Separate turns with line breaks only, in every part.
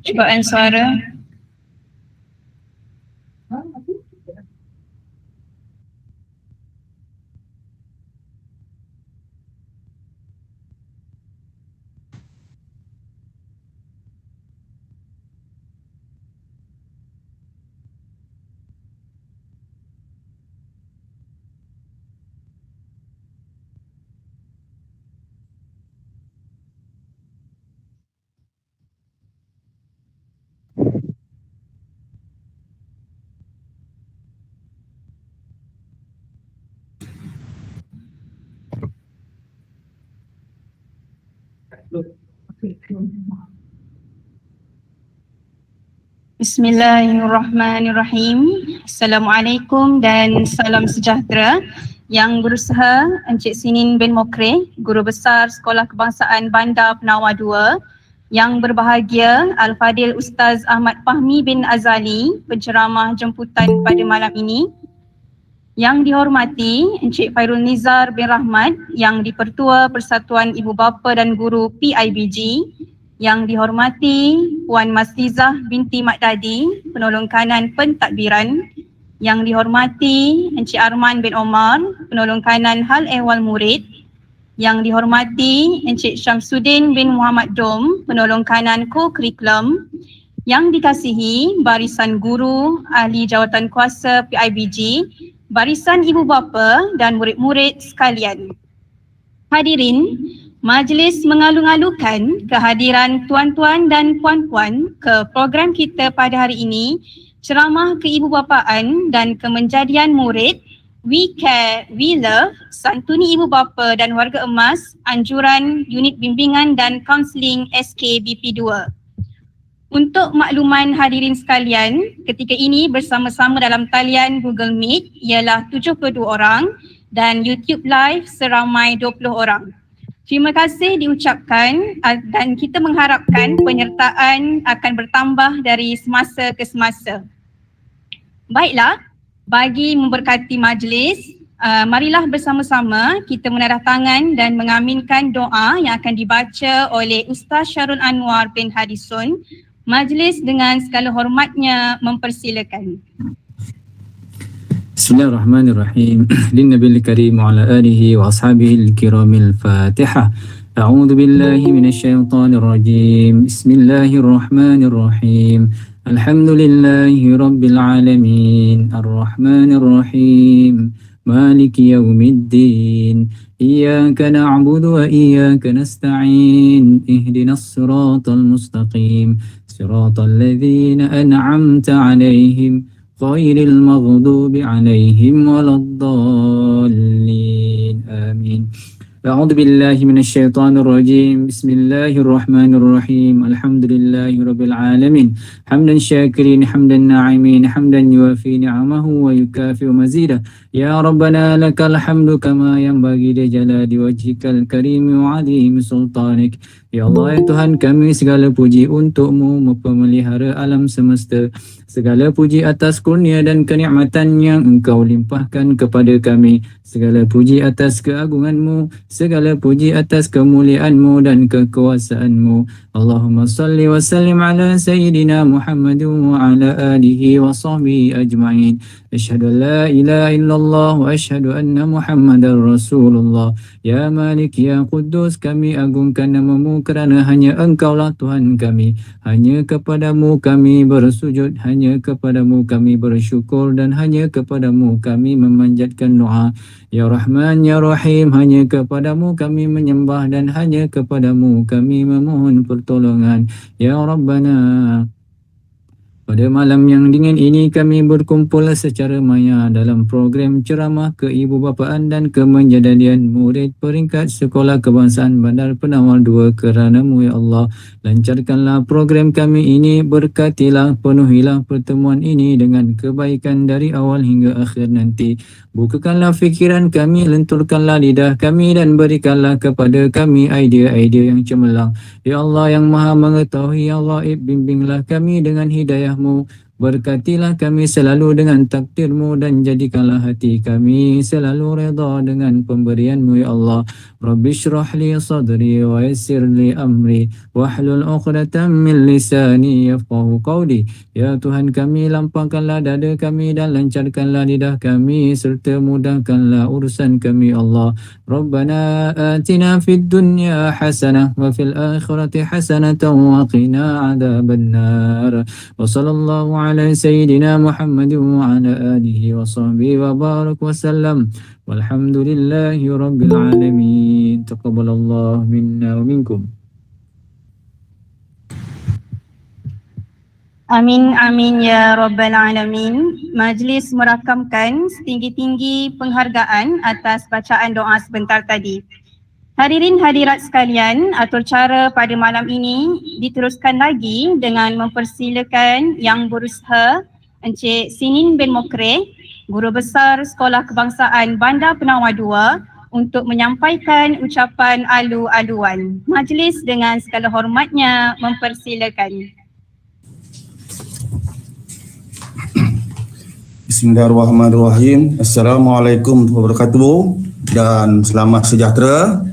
Cubaan suara. Bismillahirrahmanirrahim. Assalamualaikum dan salam sejahtera. Yang berusaha Encik Sinin bin Mokre, Guru Besar Sekolah Kebangsaan Bandar Penawar 2. Yang berbahagia Al-Fadil Ustaz Ahmad Fahmi bin Azali, penceramah jemputan pada malam ini. Yang dihormati Encik Fairul Nizar bin Rahmat, yang di-Pertua Persatuan Ibu Bapa dan Guru PIBG. Yang dihormati Puan Maslizah binti Mak Dadi, penolong kanan pentadbiran. Yang dihormati Encik Arman bin Omar, penolong kanan hal ehwal murid. Yang dihormati Encik Syamsuddin bin Muhammad Dom, penolong kanan ko-kurikulum. Yang dikasihi barisan guru, ahli jawatan kuasa PIBG, barisan ibu bapa dan murid-murid sekalian. Hadirin, majlis mengalu-alukan kehadiran tuan-tuan dan puan-puan ke program kita pada hari ini, ceramah keibubapaan dan kemenjadian murid, We Care, We Love, Santuni Ibu Bapa dan Warga Emas, anjuran Unit Bimbingan dan Kaunseling SKBP2. Untuk makluman hadirin sekalian, ketika ini bersama-sama dalam talian Google Meet ialah 72 orang dan YouTube Live seramai 20 orang. Terima kasih diucapkan dan kita mengharapkan penyertaan akan bertambah dari semasa ke semasa. Baiklah, bagi memberkati majlis, marilah bersama-sama kita menadah tangan dan mengaminkan doa yang akan dibaca oleh Ustaz Syarul Anwar bin Hadisun. Majlis dengan segala hormatnya mempersilakan.
Bismillahirrahmanirrahim. Linnabil karim wa ala alihi wa ashabihi al-kiramil Fatihah. A'udzu billahi minasyaitonir rajim. Bismillahirrahmanirrahim. Alhamdulillahi rabbil alamin. Arrahmanir rahim. Maliki yaumiddin. Iyyaka na'budu wa iyyaka nasta'in. Ihdinas siratal mustaqim. Siratal ladzina an'amta 'alaihim ghairil maghdubi 'alaihim waladdallin. Amin. A'udzu billahi minasyaitonir rajim. Bismillahirrahmanirrahim. Alhamdulillahirabbil alamin. Hamdan syakirin, hamdan na'imin, hamdan yuwafi ni'amahu wa yukafi'u mazidah. Ya Rabbana lakal hamdu kama yanbaghi li jalali wajhikal karim wa 'azimi sultanik. Ya Allah, ya Tuhan kami, segala puji untuk-Mu pemelihara alam semesta. Segala puji atas kurnia dan kenikmatan yang Engkau limpahkan kepada kami. Segala puji atas keagungan-Mu, segala puji atas kemuliaan-Mu dan kekuasaan-Mu. Allahumma salli wa sallim ala Sayyidina Muhammadin wa ala alihi wa sahbihi ajma'in. Asyhadu an la ilaha illallah wa asyhadu anna Muhammadar Rasulullah. Ya Malik, Ya Quddus, kami agungkan nama-Mu kerana hanya Engkaulah Tuhan kami. Hanya kepadamu kami bersujud, hanya kepadamu kami bersyukur dan hanya kepadamu kami memanjatkan doa. Ya Rahman, Ya Rahim, hanya kepadamu kami menyembah dan hanya kepadamu kami memohon pertolongan. Ya Rabbana Pada malam yang dingin ini kami berkumpul secara maya dalam program ceramah keibubapaan dan kemenjadian murid peringkat Sekolah Kebangsaan Bandar Penawar 2 kerana-Mu ya Allah. Lancarkanlah program kami ini, berkatilah, penuhilah pertemuan ini dengan kebaikan dari awal hingga akhir nanti. Bukakanlah fikiran kami, lenturkanlah lidah kami dan berikanlah kepada kami idea-idea yang cemerlang. Ya Allah yang Maha Mengetahui, ya Allah, bimbinglah kami dengan hidayah-Mu. Berkatilah kami selalu dengan takdir-Mu dan jadikanlah hati kami selalu redha dengan pemberian-Mu ya Allah. Rabbi syrah li sadri wa yassir li amri wahlul 'uqdatam min lisani yafqahu qawli. Ya Tuhan kami, lapangkanlah dada kami dan lancarkanlah lidah kami serta mudahkanlah urusan kami Allah. Rabbana atina fid dunya hasanah wa fil akhirati hasanatan wa qina adzabannar. Wa sallallahu ala sayyidina Muhammad wa ala alihi wa sahbihi wa barak wa sallam. Walhamdulillahi rabbil alamin. Taqabbalallahu minna wa minkum.
Amin amin ya rabbal alamin. Majlis merakamkan setinggi-tinggi penghargaan atas bacaan doa sebentar tadi. Hadirin hadirat sekalian, atur cara pada malam ini diteruskan lagi dengan mempersilakan Yang Berusaha Encik Sinin bin Mokre, Guru Besar Sekolah Kebangsaan Bandar Penawar 2, untuk menyampaikan ucapan alu-aluan. Majlis dengan segala hormatnya mempersilakan.
Bismillahirrahmanirrahim. Assalamualaikum warahmatullahi wabarakatuh dan selamat sejahtera.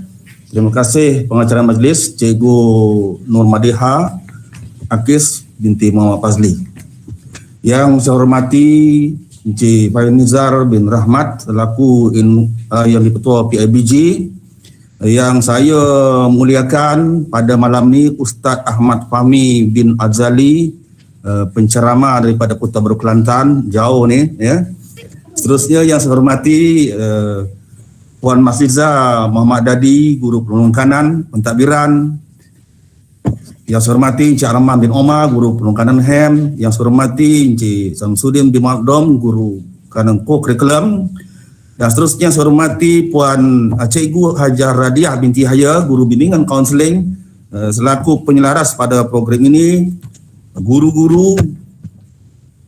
Terima kasih pengacara majlis Cikgu Nur Madiha Akis binti Muhammad Fazli. Yang saya hormati Encik Faizal bin Rahmat selaku yang Ketua PIBG. Yang saya muliakan pada malam ni Ustaz Ahmad Fahmi bin Azali, penceramah daripada Kota Baru Kelantan, jauh ni ya. Seterusnya yang saya hormati Puan Masliza Muhammad Dadi, Guru Penungkanan Pentadbiran. Yang saya hormati Encik Arman bin Omar, Guru Penungkanan HEM. Yang saya hormati Encik Samsudin bin Makdom, Guru Penungkanan Kurikulum. Dan seterusnya saya hormati Puan Cikgu Hajar Radiah binti Haya, Guru Bimbingan Kaunseling, selaku penyelaras pada program ini. Guru-guru,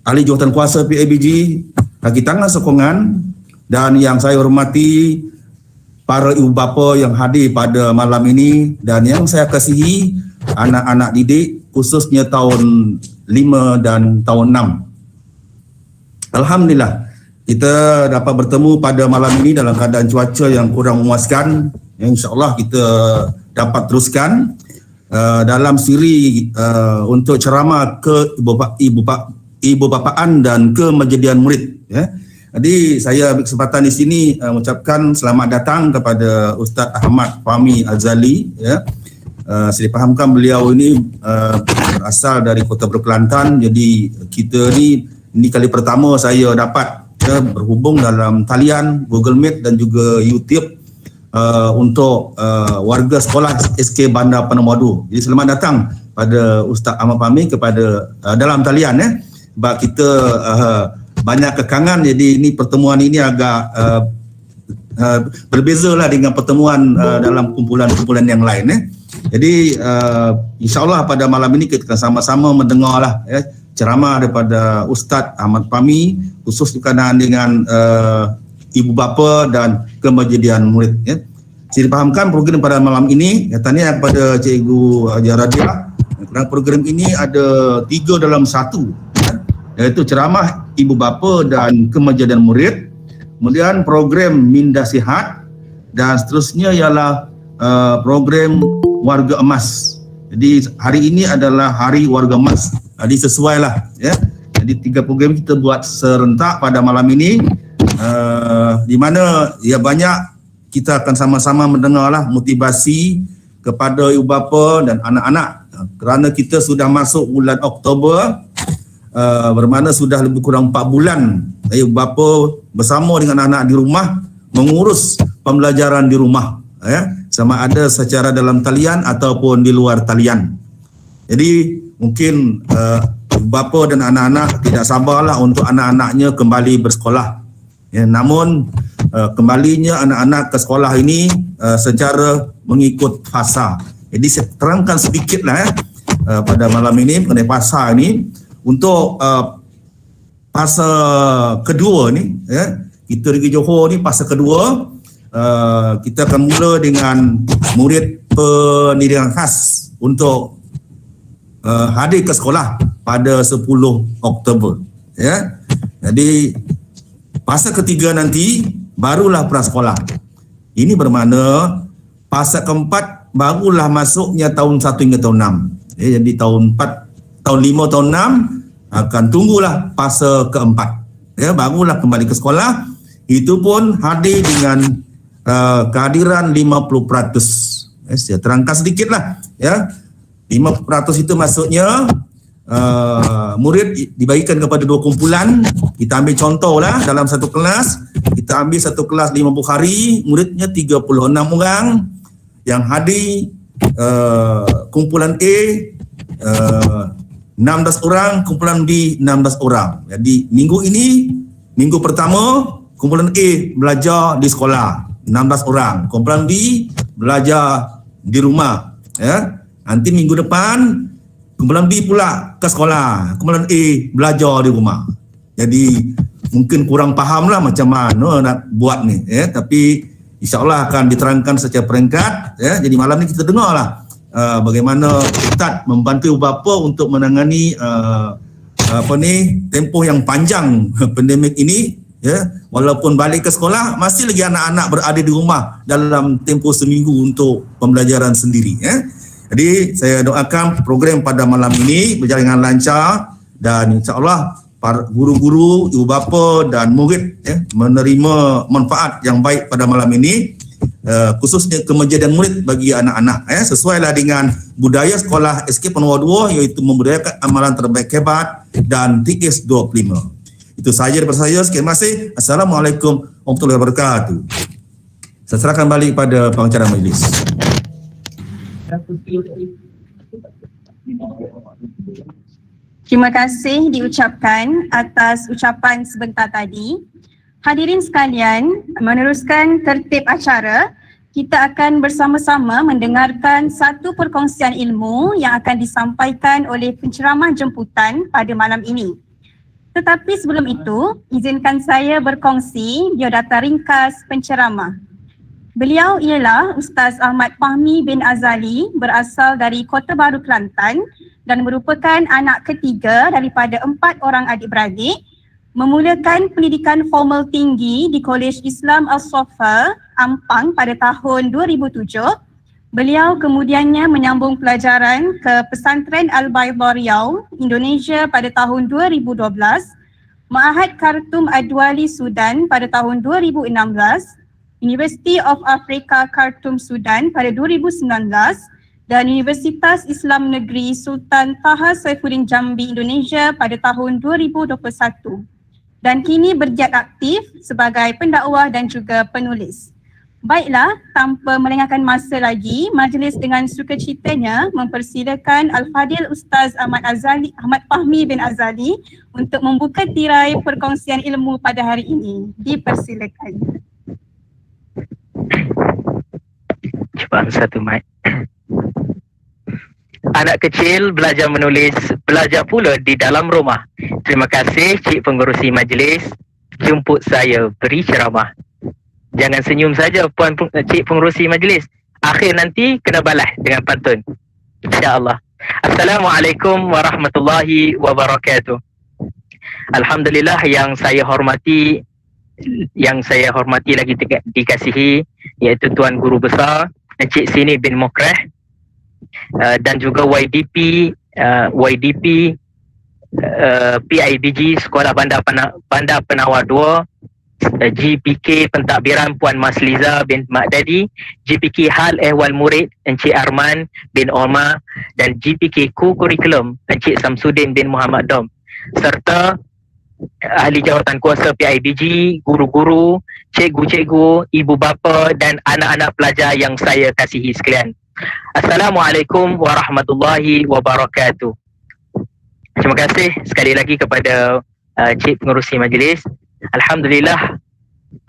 ahli jawatan kuasa PIBG, kaki tangan sokongan, dan yang saya hormati para ibu bapa yang hadir pada malam ini, dan yang saya kasihi anak-anak didik khususnya tahun 5 dan tahun 6. Alhamdulillah kita dapat bertemu pada malam ini dalam keadaan cuaca yang kurang memuaskan. InsyaAllah kita dapat teruskan dalam siri untuk ceramah ke ibu bapaan dan kemenjadian murid ya. Jadi saya ambil kesempatan di sini mengucapkan selamat datang kepada Ustaz Ahmad Fahmi Azali ya. Saya dipahamkan beliau ini berasal dari Kota Baru Kelantan. Jadi kita ini kali pertama saya dapat berhubung dalam talian Google Meet dan juga YouTube untuk warga sekolah SK Bandar Penawar 2. Jadi selamat datang pada Ustaz Ahmad Fahmi kepada dalam talian ya. Sebab kita banyak kekangan, jadi ini pertemuan ini agak berbezalah dengan pertemuan dalam kumpulan-kumpulan yang lain ya. Jadi insyaAllah pada malam ini kita akan sama-sama mendengarlah ya, ceramah daripada Ustaz Ahmad Fahmi khusus berkenaan dengan ibu bapa dan kemenjadian murid ya. Saya dipahamkan program pada malam ini, tanya kepada Cikgu Hajar Radiah, program ini ada 3 dalam 1 ya, iaitu ceramah ibu bapa dan kemenjadian murid, kemudian program Minda Sihat, dan seterusnya ialah program Warga Emas. Jadi hari ini adalah Hari Warga Emas. Jadi sesuailah ya. Jadi 3 program kita buat serentak pada malam ini, di mana ya banyak kita akan sama-sama mendengarlah motivasi kepada ibu bapa dan anak-anak, kerana kita sudah masuk bulan Oktober, bermakna sudah lebih kurang 4 bulan ibu bapa bersama dengan anak di rumah mengurus pembelajaran di rumah ya, sama ada secara dalam talian ataupun di luar talian. Jadi mungkin bapa dan anak-anak tidak sabarlah untuk anak-anaknya kembali bersekolah. Ya, namun kembalinya anak-anak ke sekolah ini secara mengikut fasa. Jadi saya terangkan sedikitlah pada malam ini mengenai fasa ini. Untuk fasa kedua ni, ya, kita di Johor ni fasa kedua, kita akan mula dengan murid pendidikan khas untuk hadir ke sekolah pada 10 Oktober. Ya. Jadi fasa ketiga nanti barulah prasekolah. Ini bermakna fasa keempat barulah masuknya tahun 1 hingga tahun 6. Ya, jadi tahun 4, tahun 5, tahun 6 akan tunggulah fasa keempat. Ya, barulah kembali ke sekolah. Itu pun hadir dengan kehadiran 50%. Saya terangkan sedikitlah. Ya, 50% itu maksudnya murid dibagikan kepada 2 kumpulan. Kita ambil contohlah dalam satu kelas, kita ambil satu kelas 50 hari, muridnya 36 orang. Yang hadir kumpulan A 16 orang, kumpulan B 16 orang. Jadi minggu ini, minggu pertama kumpulan A belajar di sekolah 16 orang, kumpulan B belajar di rumah. Ya. Nanti minggu depan kumpulan B pula ke sekolah, kumpulan A belajar di rumah. Jadi mungkin kurang fahamlah macam mana nak buat ni, ya. Tapi insya-Allah akan diterangkan secara peringkat. Ya. Jadi malam ni kita dengarlah bagaimana Ustaz membantu bapa untuk menangani tempoh yang panjang pandemik ini, ya. Walaupun balik ke sekolah masih lagi anak-anak berada di rumah dalam tempoh seminggu untuk pembelajaran sendiri, ya. Jadi saya doakan program pada malam ini berjalan dengan lancar dan insya-Allah para guru-guru, ibu bapa dan murid, ya, menerima manfaat yang baik pada malam ini. Khususnya kemenjadian murid bagi anak-anak, sesuailah dengan budaya sekolah SK Penua 2, iaitu membudayakan amalan terbaik hebat dan TS 25. Itu sahaja daripada saya. Sekian masih. Assalamualaikum warahmatullahi wabarakatuh. Saya serahkan balik pada pengacara majlis.
Terima kasih diucapkan atas ucapan sebentar tadi. Hadirin sekalian, meneruskan tertib acara, kita akan bersama-sama mendengarkan satu perkongsian ilmu yang akan disampaikan oleh penceramah jemputan pada malam ini. Tetapi sebelum itu, izinkan saya berkongsi biodata ringkas penceramah. Beliau ialah Ustaz Ahmad Fahmi bin Azali, berasal dari Kota Baru, Kelantan dan merupakan anak ketiga daripada 4 orang adik-beradik. Memulakan pendidikan formal tinggi di Kolej Islam Al-Safa, Ampang pada tahun 2007. Beliau kemudiannya menyambung pelajaran ke Pesantren Al-Baydha Riau, Indonesia pada tahun 2012, Ma'had Khartoum Adwali Sudan pada tahun 2016, University of Africa Khartoum Sudan pada 2019 dan Universitas Islam Negeri Sultan Taha Saifuddin Jambi Indonesia pada tahun 2021. Dan kini bergiat aktif sebagai pendakwah dan juga penulis. Baiklah, tanpa melengahkan masa lagi, majlis dengan sukacitanya mempersilakan Al-Fadil Ustaz Ahmad Fahmi bin Azali untuk membuka tirai perkongsian ilmu pada hari ini. Dipersilakan.
Cepat satu mic. Anak kecil belajar menulis, belajar pula di dalam rumah. Terima kasih Cik Pengerusi Majlis jemput saya beri ceramah. Jangan senyum saja Puan Cik Pengerusi Majlis. Akhir nanti kena balas dengan pantun. InsyaAllah. Assalamualaikum warahmatullahi wabarakatuh. Alhamdulillah yang saya hormati lagi dikasihi, iaitu Tuan Guru Besar Encik Sini bin Mokreh, dan juga YDP PIBG Sekolah Bandar Penawar 2, GPK Pentadbiran Puan Masliza bin Makdadi, GPK Hal Ehwal Murid Encik Arman bin Omar, dan GPK Kurikulum Encik Samsudin bin Muhammad Dom, serta ahli jawatan kuasa PIBG, guru-guru, cikgu-cikgu, ibu bapa dan anak-anak pelajar yang saya kasihi sekalian. Assalamualaikum warahmatullahi wabarakatuh. Terima kasih sekali lagi kepada Cik Pengerusi Majlis. Alhamdulillah,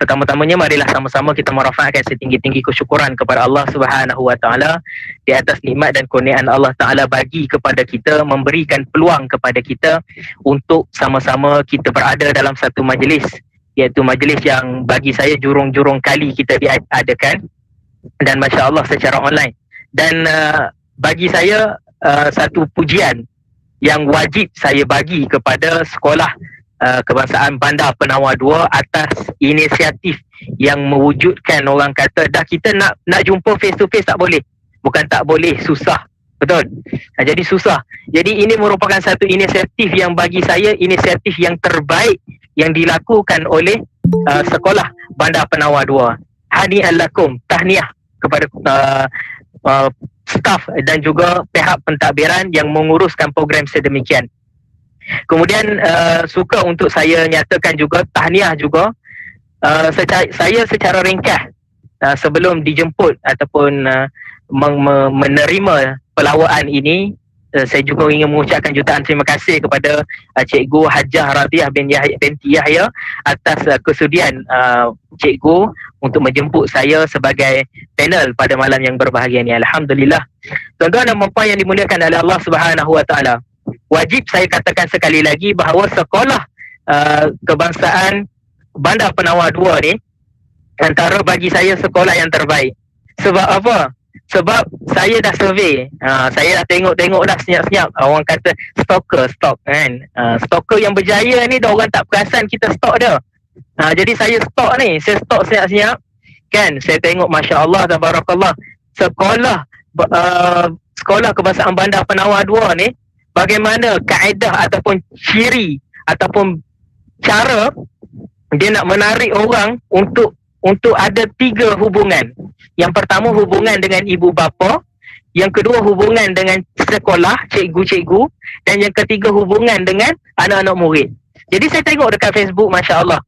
pertama-tamanya marilah sama-sama kita merafakkan setinggi-tinggi kesyukuran kepada Allah Subhanahu Wa Taala di atas nikmat dan kurniaan Allah Taala bagi kepada kita, memberikan peluang kepada kita untuk sama-sama kita berada dalam satu majlis, iaitu majlis yang bagi saya jurung-jurung kali kita diadakan, dan masya-Allah secara online. Dan bagi saya satu pujian yang wajib saya bagi kepada Sekolah Kebangsaan Bandar Penawar 2 atas inisiatif yang mewujudkan, orang kata dah kita nak jumpa face to face tak boleh. Bukan tak boleh, susah. Betul. Jadi susah. Jadi ini merupakan satu inisiatif yang bagi saya inisiatif yang terbaik yang dilakukan oleh Sekolah Bandar Penawar 2. Hani'an lakum, tahniah kepada staf dan juga pihak pentadbiran yang menguruskan program sedemikian. Kemudian suka untuk saya nyatakan juga tahniah juga, saya secara ringkas sebelum dijemput ataupun menerima pelawaan ini, saya juga ingin mengucapkan jutaan terima kasih kepada Cikgu Hajah Radiah binti Yahya atas kesudian Cikgu untuk menjemput saya sebagai panel pada malam yang berbahagia ini. Alhamdulillah. Tuan-tuan dan puan yang dimuliakan oleh Allah Subhanahu Wa Taala, wajib saya katakan sekali lagi bahawa Sekolah Kebangsaan Bandar Penawar 2 ni antara bagi saya sekolah yang terbaik. Sebab apa? Sebab saya dah survey, saya dah tengok dah senyap-senyap, orang kata stok kan. Stalker yang berjaya ni dah orang tak perasan kita stok dia. Jadi saya stok senyap-senyap kan. Saya tengok masya-Allah tabarakallah, Sekolah Kebangsaan Bandar Penawar 2 ni bagaimana kaedah ataupun ciri ataupun cara dia nak menarik orang untuk ada 3 hubungan. Yang pertama hubungan dengan ibu bapa, yang kedua hubungan dengan sekolah, cikgu-cikgu, dan yang ketiga hubungan dengan anak-anak murid. Jadi saya tengok dekat Facebook, masya-Allah.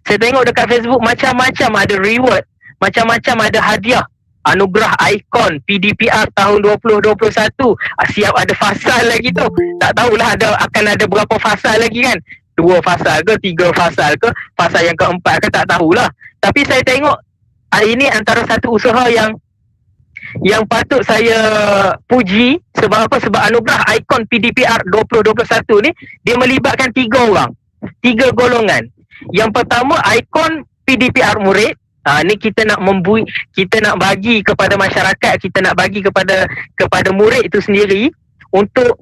Saya tengok dekat Facebook macam-macam ada reward, macam-macam ada hadiah. Anugerah ikon PDPR tahun 2021. Siap ada fasal lagi tu. Tak tahulah akan ada berapa fasal lagi kan. 2 fasal ke 3 fasal ke, fasal yang keempat ke tak tahulah. Tapi saya tengok ini antara satu usaha yang patut saya puji. Sebab apa? Sebab anugerah ikon PDPR 2021 ni dia melibatkan 3 orang, 3 golongan. Yang pertama ikon PDPR murid. Ni kita nak kita nak bagi kepada masyarakat, kita nak bagi kepada murid itu sendiri untuk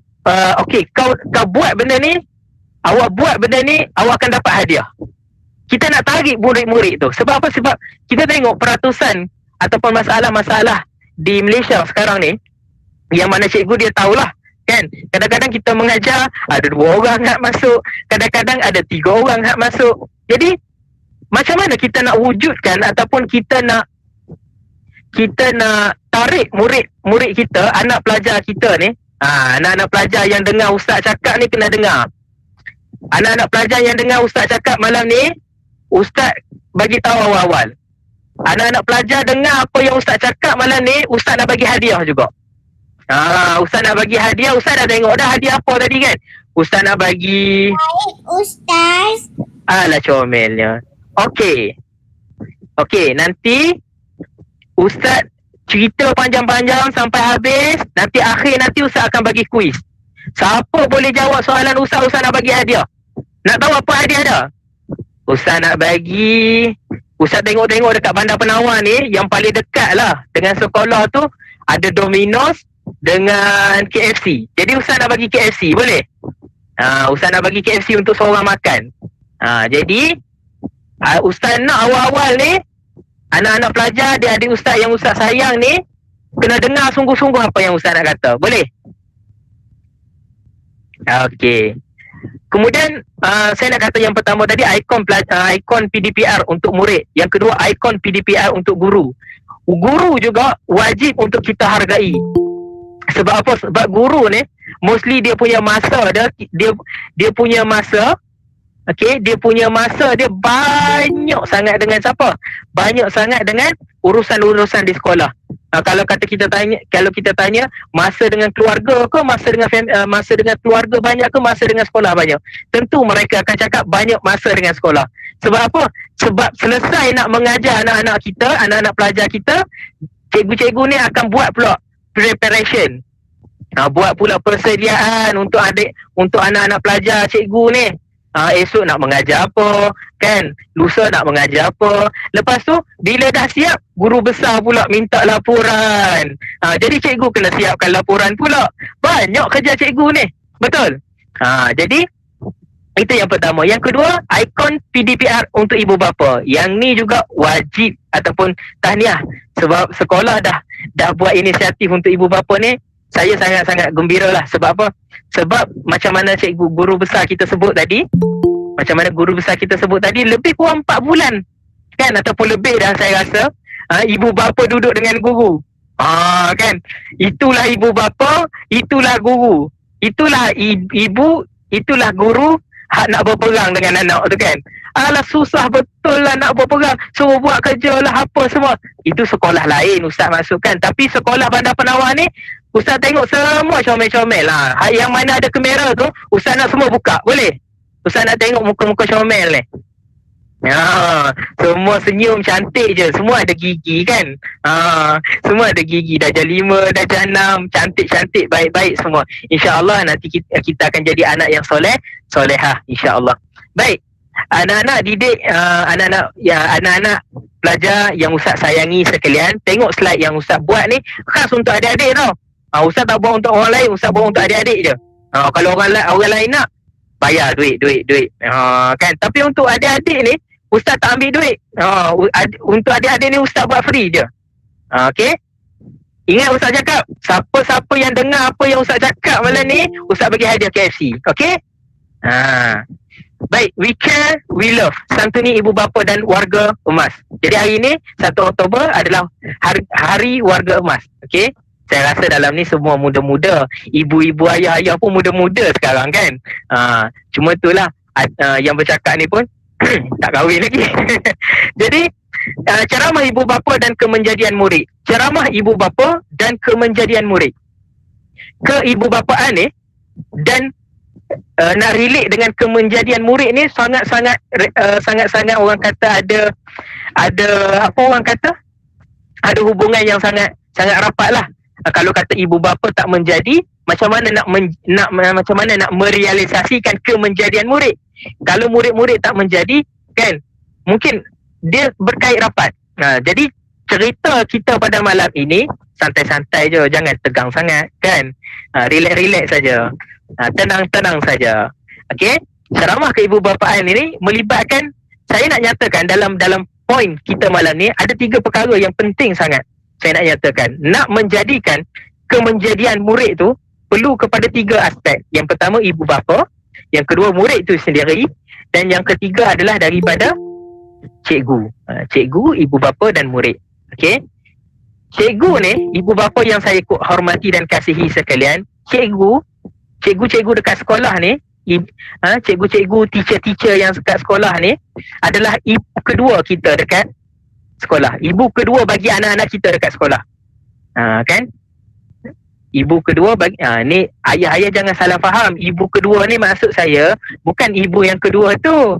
okey, kau buat benda ni, awak buat benda ni, awak akan dapat hadiah. Kita nak tarik murid-murid tu. Sebab apa? Sebab kita tengok peratusan ataupun masalah-masalah di Malaysia sekarang ni, yang mana cikgu dia tahulah kan. Kadang-kadang kita mengajar ada 2 orang hak masuk, kadang-kadang ada 3 orang hak masuk. Jadi macam mana kita nak wujudkan ataupun kita nak tarik murid kita, anak pelajar kita ni, anak-anak pelajar yang dengar ustaz cakap ni kena dengar. Anak-anak pelajar yang dengar ustaz cakap malam ni, ustaz bagi tahu awal-awal. Anak-anak pelajar dengar apa yang ustaz cakap malam ni, ustaz nak bagi hadiah juga. Ustaz nak bagi hadiah, ustaz dah tengok dah hadiah apa tadi kan. Ustaz nak bagi. Baik, ustaz. Alah comelnya. Okey, nanti ustaz cerita panjang-panjang sampai habis. Nanti akhir nanti ustaz akan bagi kuis. Siapa boleh jawab soalan ustaz nak bagi hadiah. Nak tahu apa hadiah dah? Ustaz nak bagi, ustaz tengok-tengok dekat Bandar Penawar ni, yang paling dekat lah dengan sekolah tu ada Domino's dengan KFC. Jadi ustaz nak bagi KFC, boleh? Ustaz nak bagi KFC untuk seorang makan. Jadi ustaz nak awal-awal ni, anak-anak pelajar, adik-adik ustaz yang ustaz sayang ni, kena dengar sungguh-sungguh apa yang ustaz nak kata. Boleh? Okey. Kemudian saya nak kata yang pertama tadi ikon PDPR untuk murid. Yang kedua ikon PDPR untuk guru. Guru juga wajib untuk kita hargai. Sebab apa? Sebab guru ni mostly dia punya masa dia punya masa okey, dia punya masa dia banyak sangat dengan siapa? Banyak sangat dengan urusan-urusan di sekolah. Kalau kita tanya masa dengan keluarga ke masa dengan keluarga banyak ke masa dengan sekolah banyak, tentu mereka akan cakap banyak masa dengan sekolah. Sebab apa? Sebab selesai nak mengajar anak-anak kita, anak-anak pelajar kita, cikgu-cikgu ni akan buat pula preparation, buat pula persediaan untuk anak-anak pelajar cikgu ni. Esok nak mengajar apa, kan? Lusa nak mengajar apa. Lepas tu, bila dah siap, guru besar pula minta laporan. Jadi cikgu kena siapkan laporan pula. Banyak kerja cikgu ni. Betul? Jadi, itu yang pertama. Yang kedua, ikon PDPR untuk ibu bapa. Yang ni juga wajib ataupun tahniah. Sebab sekolah dah buat inisiatif untuk ibu bapa ni. Saya sangat-sangat gembira lah. Sebab apa? Sebab macam mana guru besar kita sebut tadi, lebih kurang 4 bulan kan, ataupun lebih dah saya rasa, ibu bapa duduk dengan guru. Kan, itulah ibu bapa, itulah guru, itulah ibu, itulah guru hak nak berperang dengan anak tu kan. Alah, susah betul lah nak berperang, suruh buat kerja lah apa semua. Itu sekolah lain Ustaz masukkan. Tapi sekolah Bandar Penawar ni, Ustaz tengok semua comel-comel lah. Yang mana ada kamera tu, Ustaz nak semua buka, boleh? Ustaz nak tengok muka-muka comel ni. Semua senyum cantik je. Semua ada gigi kan. Semua ada gigi. Darjah 5, darjah 6, cantik-cantik, baik-baik semua. InsyaAllah nanti kita akan jadi anak yang solehah, insyaAllah. Baik, anak-anak didik, anak-anak pelajar yang Ustaz sayangi sekalian, tengok slide yang Ustaz buat ni khas untuk adik-adik tau. Ustaz tak buat untuk orang lain, Ustaz buat untuk adik-adik je. Kalau orang lain nak, bayar duit. Kan? Tapi untuk adik-adik ni, Ustaz tak ambil duit. Untuk adik-adik ni Ustaz buat free je. Okay? Ingat Ustaz cakap, siapa-siapa yang dengar apa yang Ustaz cakap malam ni, Ustaz bagi hadiah KFC. Okay? Baik, we care, we love. Santuni ibu bapa dan warga emas. Jadi hari ni 1 Oktober adalah hari warga emas. Okay? Saya rasa dalam ni semua muda-muda. Ibu-ibu, ayah-ayah pun muda-muda sekarang kan. Cuma itulah yang bercakap ni pun tak kahwin lagi. Jadi ceramah ibu bapa dan kemenjadian murid. Ceramah ibu bapa dan kemenjadian murid. Keibubapaan ni dan nak relate dengan kemenjadian murid ni sangat-sangat orang kata ada apa orang kata? Ada hubungan yang sangat rapat lah. Kalau kata ibu bapa tak menjadi, macam mana nak merealisasikan kemenjadian murid? Kalau murid-murid tak menjadi, kan, mungkin dia berkait rapat. Jadi cerita kita pada malam ini santai-santai je, jangan tegang sangat, kan? Relax-relax saja. Tenang-tenang saja. Okey? Ceramah keibubapaan ini melibatkan, saya nak nyatakan dalam poin kita malam ni ada 3 perkara yang penting sangat. Saya nak nyatakan, nak menjadikan kemenjadian murid tu perlu kepada 3 aspek. Yang pertama ibu bapa, yang kedua murid tu sendiri, dan yang ketiga adalah daripada cikgu. Cikgu, ibu bapa dan murid. Okey? Cikgu ni, ibu bapa yang saya hormati dan kasihi sekalian, cikgu-cikgu dekat sekolah ni, cikgu-cikgu, teacher-teacher yang dekat sekolah ni adalah ibu kedua kita dekat sekolah. Ibu kedua bagi anak-anak kita dekat sekolah. Kan? Ibu kedua bagi ni ayah-ayah jangan salah faham. Ibu kedua ni maksud saya bukan ibu yang kedua tu.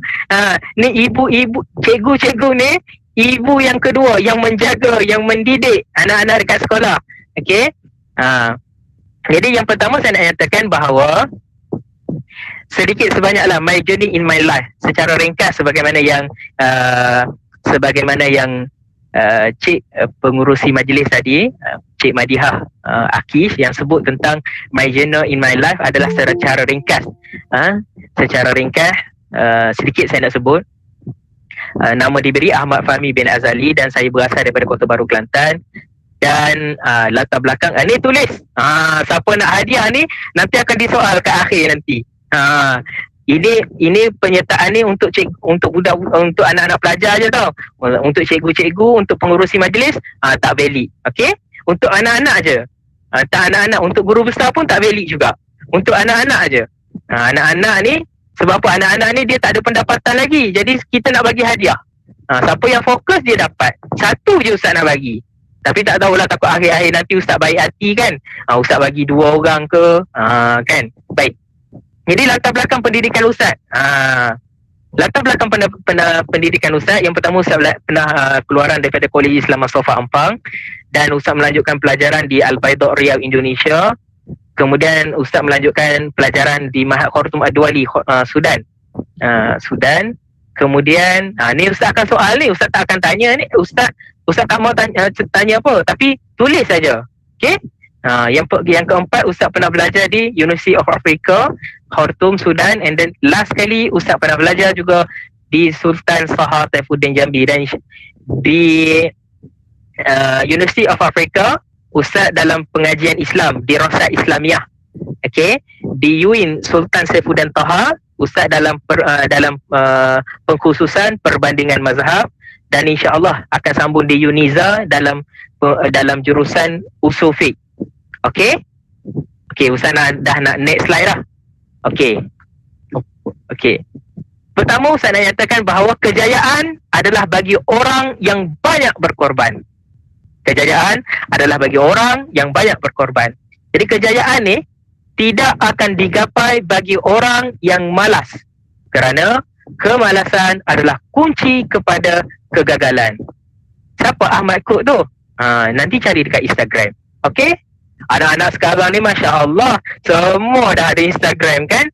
Ni ibu-ibu, cikgu-cikgu ni ibu yang kedua yang menjaga, yang mendidik anak-anak dekat sekolah. Okey? Jadi yang pertama saya nak nyatakan bahawa sedikit sebanyaklah my journey in my life secara ringkas sebagaimana yang Cik pengurusi majlis tadi, Cik Madihah Akif yang sebut tentang my journey in my life adalah secara ringkas. Secara ringkas, sedikit saya nak sebut. Nama diberi Ahmad Fahmi bin Azali dan saya berasal daripada Kota Baru, Kelantan. Dan latar belakang ni tulis. Siapa nak hadiah ni nanti akan disoal ke akhir nanti. Ini penyertaan ni untuk untuk anak-anak pelajar je tau. Untuk cikgu-cikgu, untuk pengurusi majlis tak valid. Okey? Untuk anak-anak je. Tak anak-anak, untuk guru besar pun tak valid juga. Untuk anak-anak je. Anak-anak ni Sebab apa? Anak-anak ni dia tak ada pendapatan lagi. Jadi kita nak bagi hadiah. Siapa yang fokus dia dapat. Satu je Ustaz nak bagi. Tapi tak tahulah, takut akhir-akhir nanti Ustaz baik hati kan. Ustaz bagi 2 orang ke. Kan. Baik. Jadi latar belakang pendidikan Ustaz. Latar belakang pendidikan Ustaz. Yang pertama Ustaz pernah keluaran daripada Kolej Islam Mustafa Ampang. Dan Ustaz melanjutkan pelajaran di Al-Baidaq Riyadh, Indonesia. Kemudian Ustaz melanjutkan pelajaran di Mahat Khartoum Ad-Duali, Sudan. Sudan. Kemudian ni Ustaz akan soal ni, Ustaz tak akan tanya ni. Ustaz tak mau tanya apa, tapi tulis saja. Okey? Yang keempat, Ustaz pernah belajar di University of Africa, Khartoum, Sudan. And then last kali Ustaz pernah belajar juga di Sultan Shahar Saifuddin Jambi. Dan di University of Africa, Ustaz dalam pengajian Islam di Rasad Islamiyah. Okey, di UIN Sultan Saifuddin Taha, Ustaz dalam pengkhususan perbandingan mazhab. Dan insya-Allah akan sambung di UNIZA dalam jurusan usul fiqh. Okey? Okey, Ustaz dah nak next slide dah. Okey. Okey. Pertama, Ustaz nak nyatakan bahawa kejayaan adalah bagi orang yang banyak berkorban. Kejayaan adalah bagi orang yang banyak berkorban. Jadi kejayaan ni tidak akan digapai bagi orang yang malas. Kerana kemalasan adalah kunci kepada kegagalan. Siapa Ahmad Kut tu? Nanti cari dekat Instagram. Okey? Anak-anak sekarang ni Masya Allah, semua dah ada Instagram kan?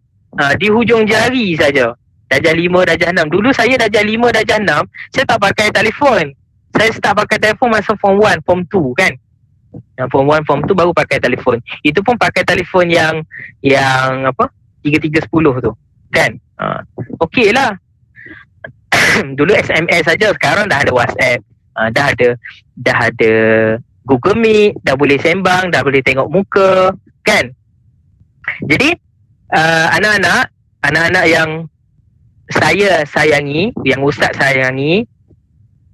Di hujung jari saja. Darjah 5, darjah 6. Dulu saya darjah 5, darjah 6, saya tak pakai telefon. Saya start pakai telefon masa form 1, form 2 kan. Form 1, form 2 baru pakai telefon. Itu pun pakai telefon yang apa? 3310 tu. Kan? Okey lah. Dulu SMS saja, sekarang dah ada WhatsApp. Dah ada Google Meet, dah boleh sembang, dah boleh tengok muka, kan? Jadi anak-anak yang saya sayangi, yang Ustaz sayangi,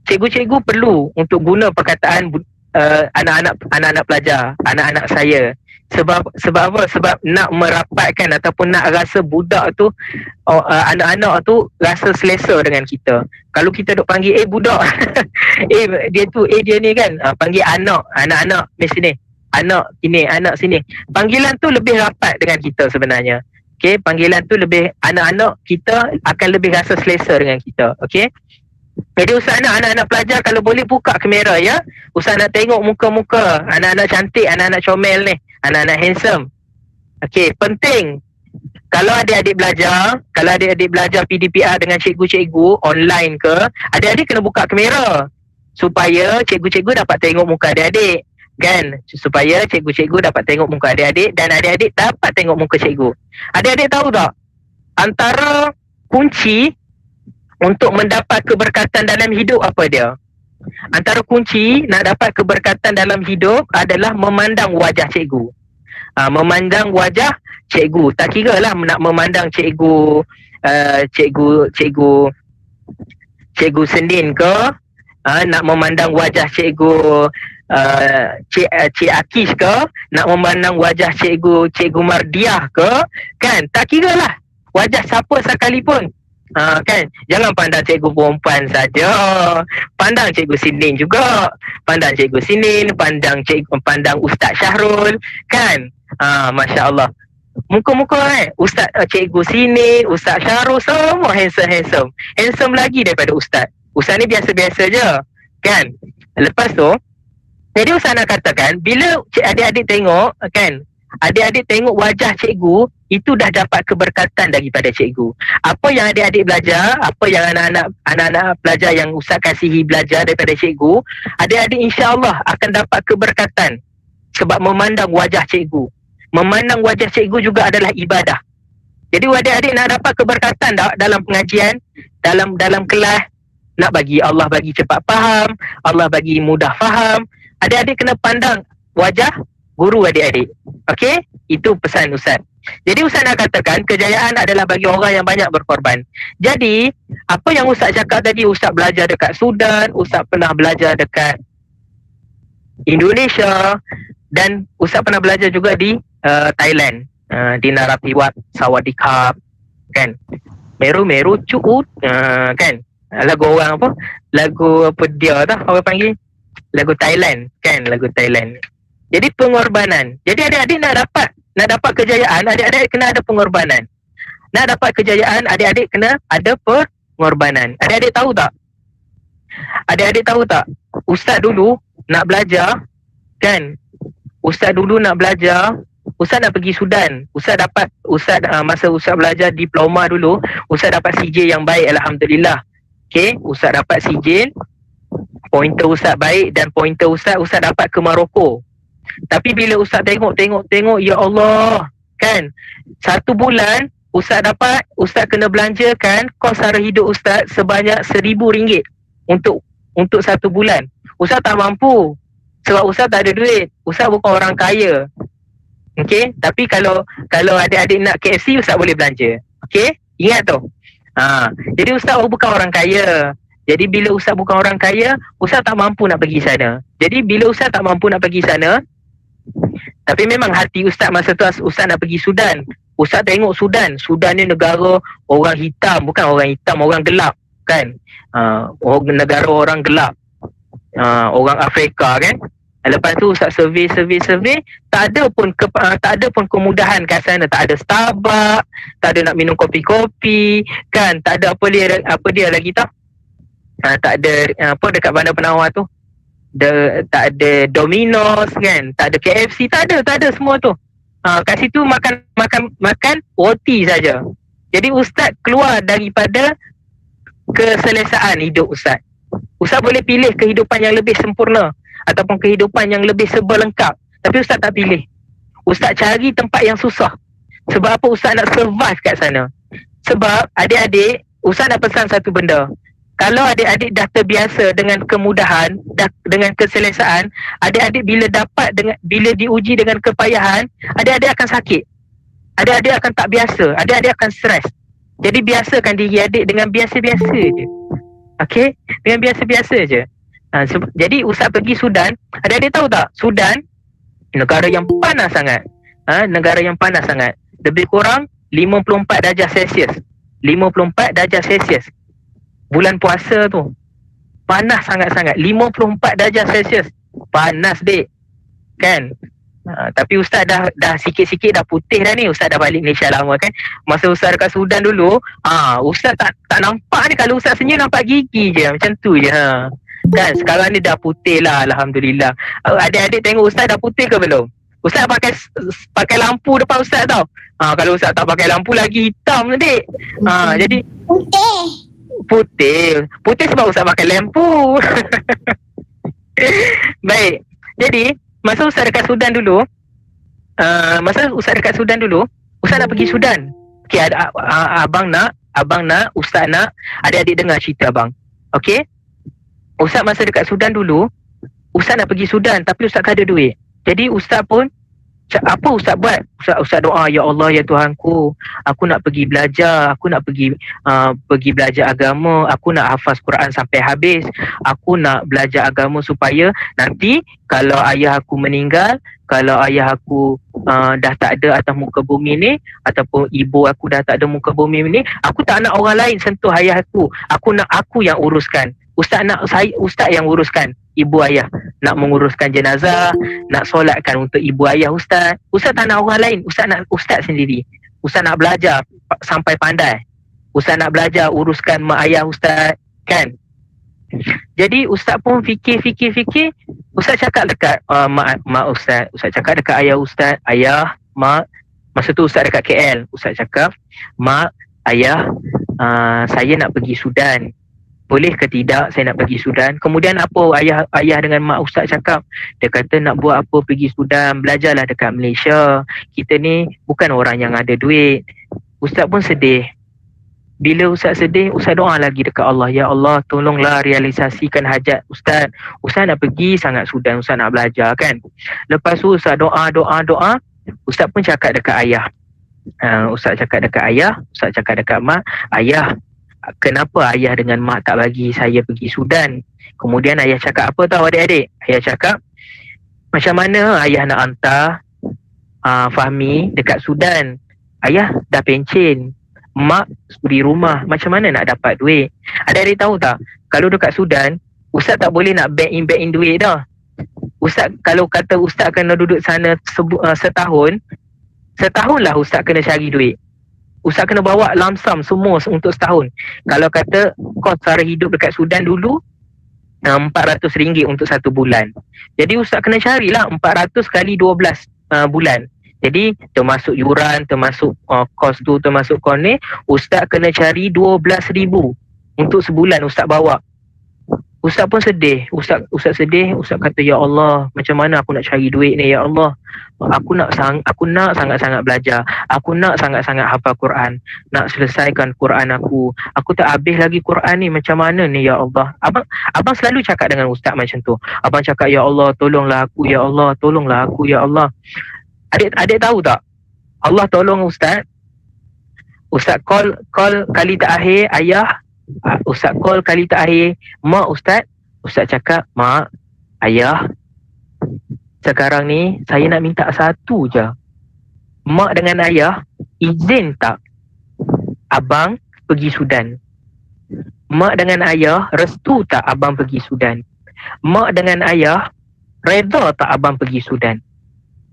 cikgu-cikgu perlu untuk guna perkataan anak-anak pelajar, anak-anak saya. Sebab apa? Sebab nak merapatkan ataupun nak rasa budak tu, anak-anak tu rasa selesa dengan kita. Kalau kita duk panggil budak, dia tu dia ni kan, panggil anak-anak di sini, anak sini, anak sini. Panggilan tu lebih rapat dengan kita sebenarnya. Okey, panggilan tu lebih, anak-anak kita akan lebih rasa selesa dengan kita. Okey. Jadi Ustaz nak anak-anak pelajar kalau boleh buka kamera ya. Ustaz nak tengok muka-muka anak-anak cantik, anak-anak comel ni, anak-anak handsome. Okey, penting. Kalau adik-adik belajar PDPR dengan cikgu-cikgu online ke, adik-adik kena buka kamera supaya cikgu-cikgu dapat tengok muka adik-adik. Kan? Supaya cikgu-cikgu dapat tengok muka adik-adik dan adik-adik dapat tengok muka cikgu. Adik-adik tahu tak? Antara kunci untuk mendapat keberkatan dalam hidup apa dia? Antara kunci nak dapat keberkatan dalam hidup adalah memandang wajah cikgu. Memandang wajah cikgu. Tak kira lah nak memandang cikgu Senin ke, nak memandang wajah cikgu Cik Akish ke, nak memandang wajah cikgu Mardiah ke, kan? Tak kira lah wajah siapa sekalipun. Kan, jangan pandang cikgu perempuan saja, pandang cikgu Sinin juga, pandang cikgu Sinin, pandang Ustaz Syahrul, kan? Masya Allah, muka-muka Ustaz, cikgu Sinin, Ustaz Syahrul, semua handsome lagi daripada Ustaz. Ustaz ni biasa-biasa je, kan? Lepas tu, jadi Ustaz nak katakan, bila adik-adik tengok, kan, adik-adik tengok wajah cikgu, itu dah dapat keberkatan daripada cikgu. Apa yang adik-adik belajar, apa yang anak-anak pelajar yang Ustaz kasihi belajar daripada cikgu, adik-adik insya-Allah akan dapat keberkatan sebab memandang wajah cikgu. Memandang wajah cikgu juga adalah ibadah. Jadi adik-adik nak dapat keberkatan dalam pengajian, dalam kelas, nak bagi Allah bagi cepat faham, Allah bagi mudah faham, adik-adik kena pandang wajah guru adik-adik. Okey? Itu pesan Ustaz. Jadi Ustaz nak katakan kejayaan adalah bagi orang yang banyak berkorban. Jadi apa yang Ustaz cakap tadi, Ustaz belajar dekat Sudan, Ustaz pernah belajar dekat Indonesia, dan Ustaz pernah belajar juga di Thailand, di Narapiwat, Sawadee Cup, kan. Meru cuut, kan. Lagu orang apa? Lagu apa dia tau orang panggil? Lagu Thailand, kan, lagu Thailand. Jadi pengorbanan. Jadi adik-adik nak dapat kejayaan, adik-adik kena ada pengorbanan. Nak dapat kejayaan, adik-adik kena ada pengorbanan. Adik-adik tahu tak? Adik-adik tahu tak? Ustaz dulu nak belajar, kan? Ustaz dulu nak belajar, Ustaz nak pergi Sudan. Masa Ustaz belajar diploma dulu, Ustaz dapat sijil yang baik, alhamdulillah. Okey, Ustaz dapat sijil, pointer Ustaz baik, dan pointer Ustaz dapat ke Maroko. Tapi bila Ustaz tengok, ya Allah, kan, 1 bulan Ustaz kena belanjakan kos sara hidup Ustaz sebanyak RM1,000 untuk 1 bulan. Ustaz tak mampu sebab Ustaz tak ada duit. Ustaz bukan orang kaya. Okey, tapi kalau adik-adik nak KFC, Ustaz boleh belanja. Okey, ingat tu. Jadi Ustaz bukan orang kaya. Jadi bila Ustaz bukan orang kaya, Ustaz tak mampu nak pergi sana. Jadi bila Ustaz tak mampu nak pergi sana, tapi memang hati Ustaz masa tu Ustaz nak pergi Sudan. Ustaz tengok Sudan ni negara orang hitam, bukan orang hitam, orang gelap, kan. Negara orang gelap, orang Afrika, kan. Lepas tu Ustaz survey, tak ada pun kemudahan kat sana. Tak ada Starbucks, tak ada nak minum kopi-kopi, kan. Tak ada apa dia lagi tau. Tak ada dekat bandar penawar tu. Tak ada Domino's, kan. Tak ada KFC, tak ada semua tu. Kat situ makan roti saja. Jadi Ustaz keluar daripada keselesaan hidup Ustaz. Ustaz boleh pilih kehidupan yang lebih sempurna ataupun kehidupan yang lebih serba lengkap, tapi Ustaz tak pilih. Ustaz cari tempat yang susah. Sebab apa? Ustaz nak survive kat sana. Sebab adik-adik, Ustaz nak pesan satu benda. Kalau adik-adik dah terbiasa dengan kemudahan, dengan keselesaan, adik-adik bila diuji dengan kepayahan, adik-adik akan sakit. Adik-adik akan tak biasa, adik-adik akan stres. Jadi biasakan diri adik dengan biasa-biasa je. Okey? Dengan biasa-biasa je. Jadi Ustaz pergi Sudan. Adik-adik tahu tak? Sudan negara yang panas sangat. Negara yang panas sangat. Lebih kurang 54 darjah Celsius. 54 darjah Celsius. Bulan puasa tu panas sangat-sangat. 54 darjah Celsius. Panas dek, kan. Tapi Ustaz dah sikit-sikit dah putih dah ni. Ustaz dah balik Malaysia lama, kan. Masa Ustaz dekat Sudan dulu, Ustaz tak nampak ni. Kalau Ustaz senyum nampak gigi je. Macam tu je, kan. Sekarang ni dah putih lah, alhamdulillah. Adik-adik tengok Ustaz dah putih ke belum? Ustaz pakai lampu depan Ustaz tau. Kalau Ustaz tak pakai lampu lagi hitam dek. Jadi Putih sebab Ustaz pakai lampu. Baik. Jadi masa Ustaz dekat Sudan dulu, Ustaz nak pergi Sudan. Okey, abang nak, Ustaz nak, adik-adik dengar cerita abang. Okey. Ustaz masa dekat Sudan dulu, Ustaz nak pergi Sudan tapi Ustaz tak ada duit. Jadi Ustaz pun, apa Ustaz buat? Ustaz doa, ya Allah, ya Tuhanku, aku nak pergi belajar, aku nak pergi belajar agama, aku nak hafaz Quran sampai habis, aku nak belajar agama supaya nanti kalau ayah aku meninggal, kalau ayah aku dah tak ada atas muka bumi ni, ataupun ibu aku dah tak ada muka bumi ni, aku tak nak orang lain sentuh ayah aku nak aku yang uruskan. Ustaz nak Ustaz yang uruskan ibu ayah, nak menguruskan jenazah, nak solatkan untuk ibu ayah Ustaz. Ustaz tak nak orang lain, Ustaz nak Ustaz sendiri. Ustaz nak belajar sampai pandai. Ustaz nak belajar uruskan mak ayah Ustaz, kan. Jadi Ustaz pun fikir. Ustaz cakap dekat mak Ustaz. Ustaz cakap dekat ayah Ustaz, ayah, mak. Masa tu Ustaz dekat KL. Ustaz cakap, mak, ayah, saya nak pergi Sudan. Boleh ke tidak saya nak pergi Sudan? Kemudian apa ayah dengan mak Ustaz cakap? Dia kata, nak buat apa pergi Sudan? Belajarlah dekat Malaysia. Kita ni bukan orang yang ada duit. Ustaz pun sedih. Bila Ustaz sedih, Ustaz doa lagi dekat Allah. Ya Allah, tolonglah realisasikan hajat Ustaz. Ustaz nak pergi sangat Sudan. Ustaz nak belajar, kan. Lepas tu Ustaz doa. Ustaz pun cakap dekat ayah. Ustaz cakap dekat ayah. Ustaz cakap dekat mak. Ayah, kenapa ayah dengan mak tak bagi saya pergi Sudan? Kemudian ayah cakap apa tahu adik-adik? Ayah cakap, macam mana ayah nak hantar Fahmi dekat Sudan? Ayah dah pencen. mak di rumah, macam mana nak dapat duit? Adik-adik tahu tak, kalau dekat Sudan, ustaz tak boleh nak back in duit dah. Ustaz, kalau kata ustaz kena duduk sana setahun lah ustaz kena cari duit. Ustaz kena bawa lump sum semua untuk setahun. Kalau kata kos sara hidup dekat Sudan dulu RM400 untuk 1 bulan. Jadi ustaz kena carilah 400 kali 12 bulan. Jadi termasuk yuran, termasuk kos tu, termasuk kos ni, ustaz kena cari 12,000 untuk sebulan ustaz bawa. Ustaz pun sedih. Ustaz sedih. Ustaz kata, ya Allah, macam mana aku nak cari duit ni, ya Allah. Aku nak sangat-sangat belajar. Aku nak sangat-sangat hafal Quran. Nak selesaikan Quran aku. Aku tak habis lagi Quran ni, macam mana ni, ya Allah. Abang selalu cakap dengan ustaz macam tu. Abang cakap, ya Allah, tolonglah aku, ya Allah, tolonglah aku, ya Allah. Adik tahu tak? Allah tolong ustaz. Ustaz call kali terakhir ayah. Ustaz call kali terakhir mak ustaz. Ustaz cakap, mak, ayah, sekarang ni saya nak minta satu je. Mak dengan ayah izin tak abang pergi Sudan? Mak dengan ayah restu tak abang pergi Sudan? Mak dengan ayah reda tak abang pergi Sudan?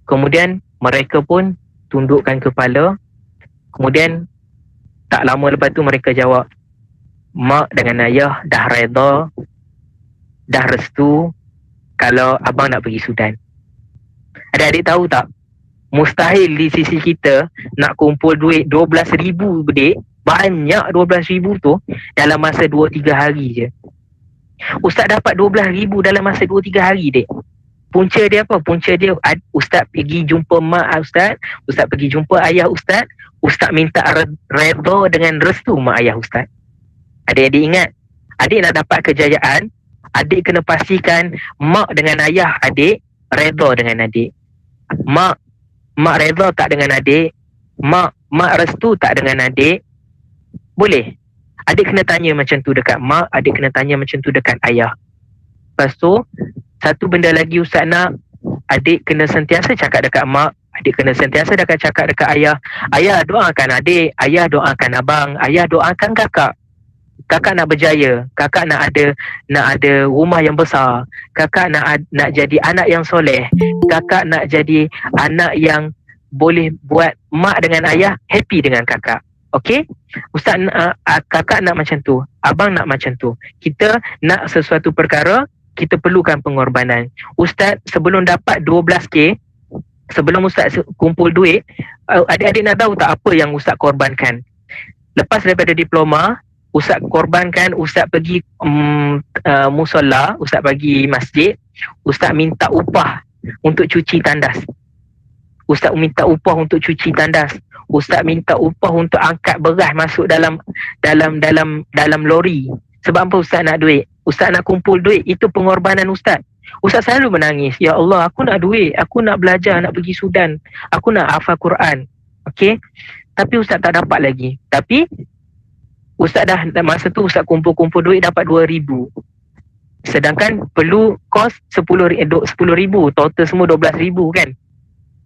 Kemudian mereka pun tundukkan kepala. Kemudian tak lama lepas tu mereka jawab, mak dengan ayah dah reda, dah restu kalau abang nak pergi Sudan. Adik-adik tahu tak, mustahil di sisi kita nak kumpul duit 12,000 dik. Banyak 12,000 tu dalam masa 2-3 hari je. Ustaz dapat 12,000 dalam masa 2-3 hari dik. Punca dia apa? Punca dia ustaz pergi jumpa mak ustaz, ustaz pergi jumpa ayah ustaz, ustaz minta reda dengan restu mak ayah ustaz. Adik-adik ingat, adik nak dapat kejayaan, adik kena pastikan mak dengan ayah adik reda dengan adik. Mak reda tak dengan adik? Mak restu tak dengan adik? Boleh. Adik kena tanya macam tu dekat mak, adik kena tanya macam tu dekat ayah. Lepas tu, satu benda lagi ustaz nak, adik kena sentiasa cakap dekat mak, adik kena sentiasa cakap dekat ayah. Ayah doakan adik, ayah doakan abang, ayah doakan kakak. Kakak nak berjaya, kakak nak ada rumah yang besar, kakak nak jadi anak yang soleh, kakak nak jadi anak yang boleh buat mak dengan ayah happy dengan kakak. Okey? Ustaz kakak nak macam tu, abang nak macam tu. Kita nak sesuatu perkara, kita perlukan pengorbanan. Ustaz sebelum dapat 12K, sebelum ustaz kumpul duit, adik-adik nak tahu tak apa yang ustaz korbankan? Lepas daripada diploma, ustaz korbankan, ustaz pergi musola, ustaz pergi masjid, ustaz minta upah untuk cuci tandas. Ustaz minta upah untuk cuci tandas. Ustaz minta upah untuk angkat beras masuk dalam lori. Sebab apa ustaz nak duit? Ustaz nak kumpul duit. Itu pengorbanan ustaz. Ustaz selalu menangis. Ya Allah, aku nak duit. Aku nak belajar, nak pergi Sudan. Aku nak hafal Quran. Okey? Tapi ustaz tak dapat lagi. Tapi ustaz dah masa tu ustaz kumpul duit dapat 2,000. Sedangkan perlu kos 10,000. Total semua 12,000 kan.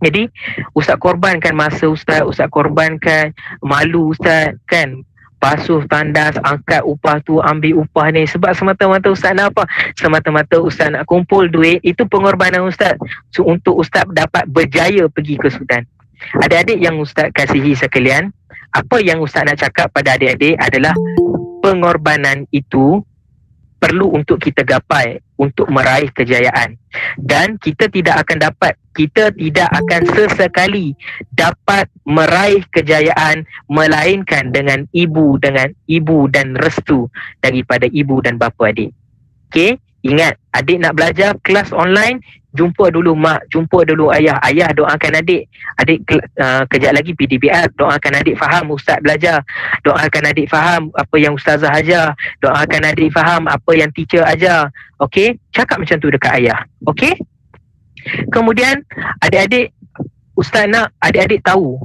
Jadi ustaz korbankan masa ustaz korbankan malu ustaz kan. Basuh tandas, angkat upah tu, ambil upah ni. Sebab semata-mata ustaz nak apa? Semata-mata ustaz nak kumpul duit. Itu pengorbanan ustaz. So, untuk ustaz dapat berjaya pergi ke Sudan. Adik-adik yang ustaz kasihi sekalian, apa yang ustaz nak cakap pada adik-adik adalah pengorbanan itu perlu untuk kita gapai untuk meraih kejayaan. Dan kita tidak akan sesekali dapat meraih kejayaan melainkan dengan ibu dan restu daripada ibu dan bapa adik. Okey, ingat, adik nak belajar kelas online, jumpa dulu mak, jumpa dulu ayah. Ayah doakan adik. Adik kejap lagi PDBR, doakan adik faham ustaz belajar. Doakan adik faham apa yang ustazah ajar. Doakan adik faham apa yang teacher ajar. Okey, cakap macam tu dekat ayah. Okey? Kemudian adik-adik, ustaz nak adik-adik tahu.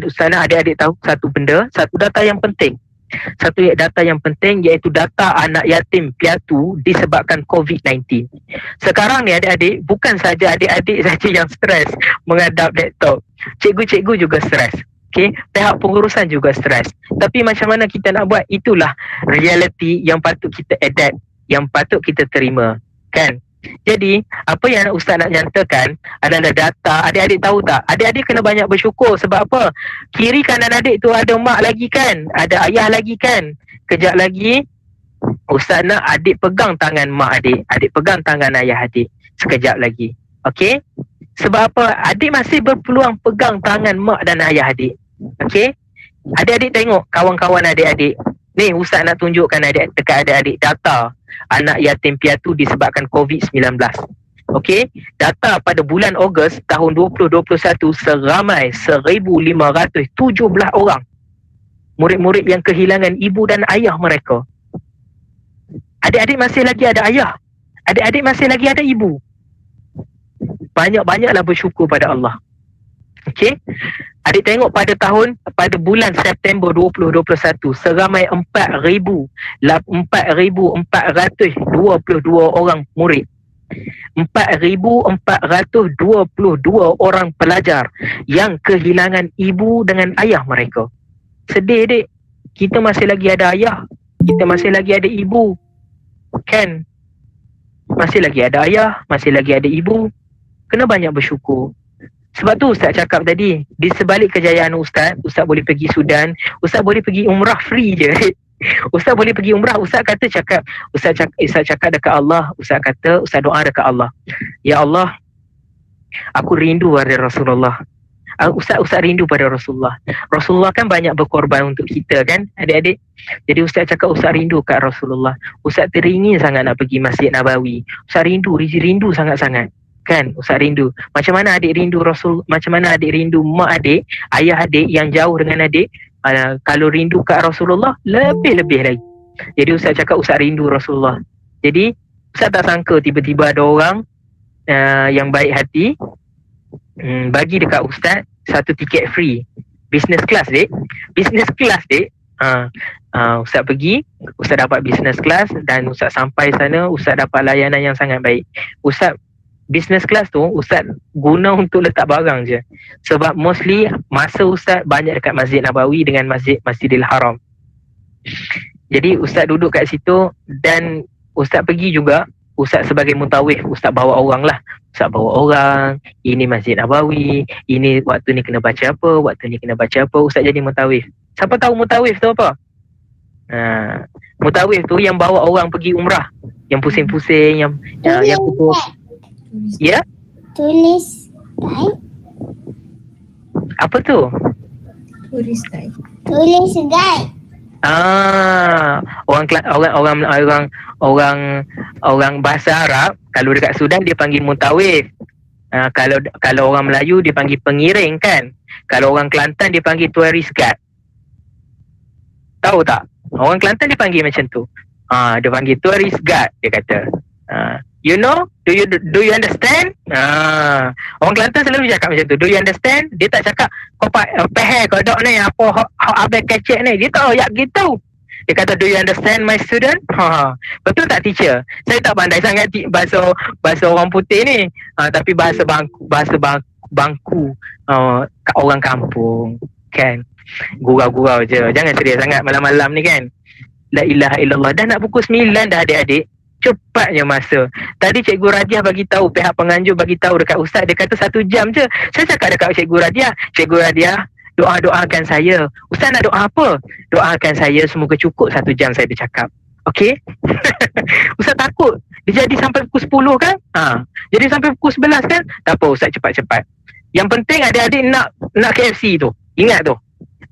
Ustaz nak adik-adik tahu satu benda, satu data yang penting. Satu data yang penting iaitu data anak yatim piatu disebabkan COVID-19. Sekarang ni adik-adik, bukan saja adik-adik saja yang stres menghadap laptop. Cikgu-cikgu juga stres. Okay, pihak pengurusan juga stres. Tapi macam mana kita nak buat? Itulah reality yang patut kita adapt, yang patut kita terima, kan? Jadi, apa yang Ustaz nak nyatakan adalah data. Adik-adik tahu tak? Adik-adik kena banyak bersyukur. Sebab apa? Kiri kanan adik tu ada mak lagi kan? Ada ayah lagi kan? Kejap lagi, Ustaz nak adik pegang tangan mak adik. Adik pegang tangan ayah adik. Sekejap lagi. Okay? Sebab apa? Adik masih berpeluang pegang tangan mak dan ayah adik. Okay? Adik-adik tengok kawan-kawan adik-adik. Ni Ustaz nak tunjukkan dekat adik-adik data anak yatim piatu disebabkan COVID-19. Okay? Data pada bulan Ogos tahun 2021 seramai 1,517 orang murid-murid yang kehilangan ibu dan ayah mereka. Adik-adik masih lagi ada ayah. Adik-adik masih lagi ada ibu. Banyak-banyaklah bersyukur pada Allah. Okey. Adik tengok pada bulan September 2021 seramai 4,422 orang murid. 4,422 orang pelajar yang kehilangan ibu dengan ayah mereka. Sedih dek. Kita masih lagi ada ayah. Kita masih lagi ada ibu. Kan? Masih lagi ada ayah, masih lagi ada ibu. Kena banyak bersyukur. Sebab tu Ustaz cakap tadi, di sebalik kejayaan Ustaz boleh pergi Sudan, Ustaz boleh pergi umrah free je. Ustaz boleh pergi umrah, Ustaz cakap dekat Allah, Ustaz doa dekat Allah. Ya Allah, aku rindu pada Rasulullah. Ustaz rindu pada Rasulullah. Rasulullah kan banyak berkorban untuk kita kan, adik-adik. Jadi Ustaz cakap Ustaz rindu kat Rasulullah. Ustaz teringin sangat nak pergi Masjid Nabawi. Ustaz rindu sangat-sangat. Kan Ustaz rindu. Macam mana adik rindu Rasul, macam mana adik rindu mak adik, ayah adik yang jauh dengan adik. Kalau rindu kat Rasulullah, lebih-lebih lagi. Jadi Ustaz cakap Ustaz rindu Rasulullah. Jadi Ustaz tak sangka tiba-tiba ada orang yang baik hati bagi dekat Ustaz satu tiket free. Business class dek. Ustaz pergi, Ustaz dapat business class dan Ustaz sampai sana, Ustaz dapat layanan yang sangat baik. Ustaz business class tu Ustaz guna untuk letak barang je. Sebab mostly masa Ustaz banyak dekat Masjid Nabawi dengan Masjidil Haram. Jadi Ustaz duduk kat situ dan Ustaz pergi juga. Ustaz sebagai mutawif, Ustaz bawa orang lah. Ustaz bawa orang, ini Masjid Nabawi, ini waktu ni kena baca apa, waktu ni kena baca apa. Ustaz jadi mutawif. Siapa tahu mutawif tu apa? Mutawif tu yang bawa orang pergi umrah, yang pusing-pusing, yang pukul. Ya?
Tulis guide.
Apa tu?
Tulis guide.
Orang bahasa Arab kalau dekat Sudan dia panggil mutawif. Kalau orang Melayu dia panggil pengiring kan. Kalau orang Kelantan dia panggil tourist guide. Tahu tak? Orang Kelantan dia panggil macam tu. Dia panggil tourist guide, dia kata. You know? Do you understand? Orang Kelantan selalu cakap macam tu. Do you understand? Dia tak cakap kau pahal kau dok ni apa habis kecek ni. Dia tahu yak gitu. Dia kata do you understand my student? Betul tak teacher? Saya tak pandai sangat bahasa orang putih ni. Tapi bahasa bangku orang kampung kan. Gurau-gurau je. Jangan serius sangat malam-malam ni kan. La ilaha illallah. Dah nak pukul 9 dah adik-adik. Cepatnya masa. Tadi Cikgu Radiah bagi tahu, pihak penganjur bagi tahu dekat Ustaz, dia kata 1 jam je. Saya cakap dekat Cikgu Radiah, doakan saya. Ustaz nak doa apa? Doakan saya semoga cukup 1 jam saya bercakap. Okey? Ustaz takut dia jadi sampai pukul 10 kan? Jadi sampai pukul 11 kan? Tak apa, Ustaz cepat-cepat. Yang penting adik-adik nak KFC tu. Ingat tu.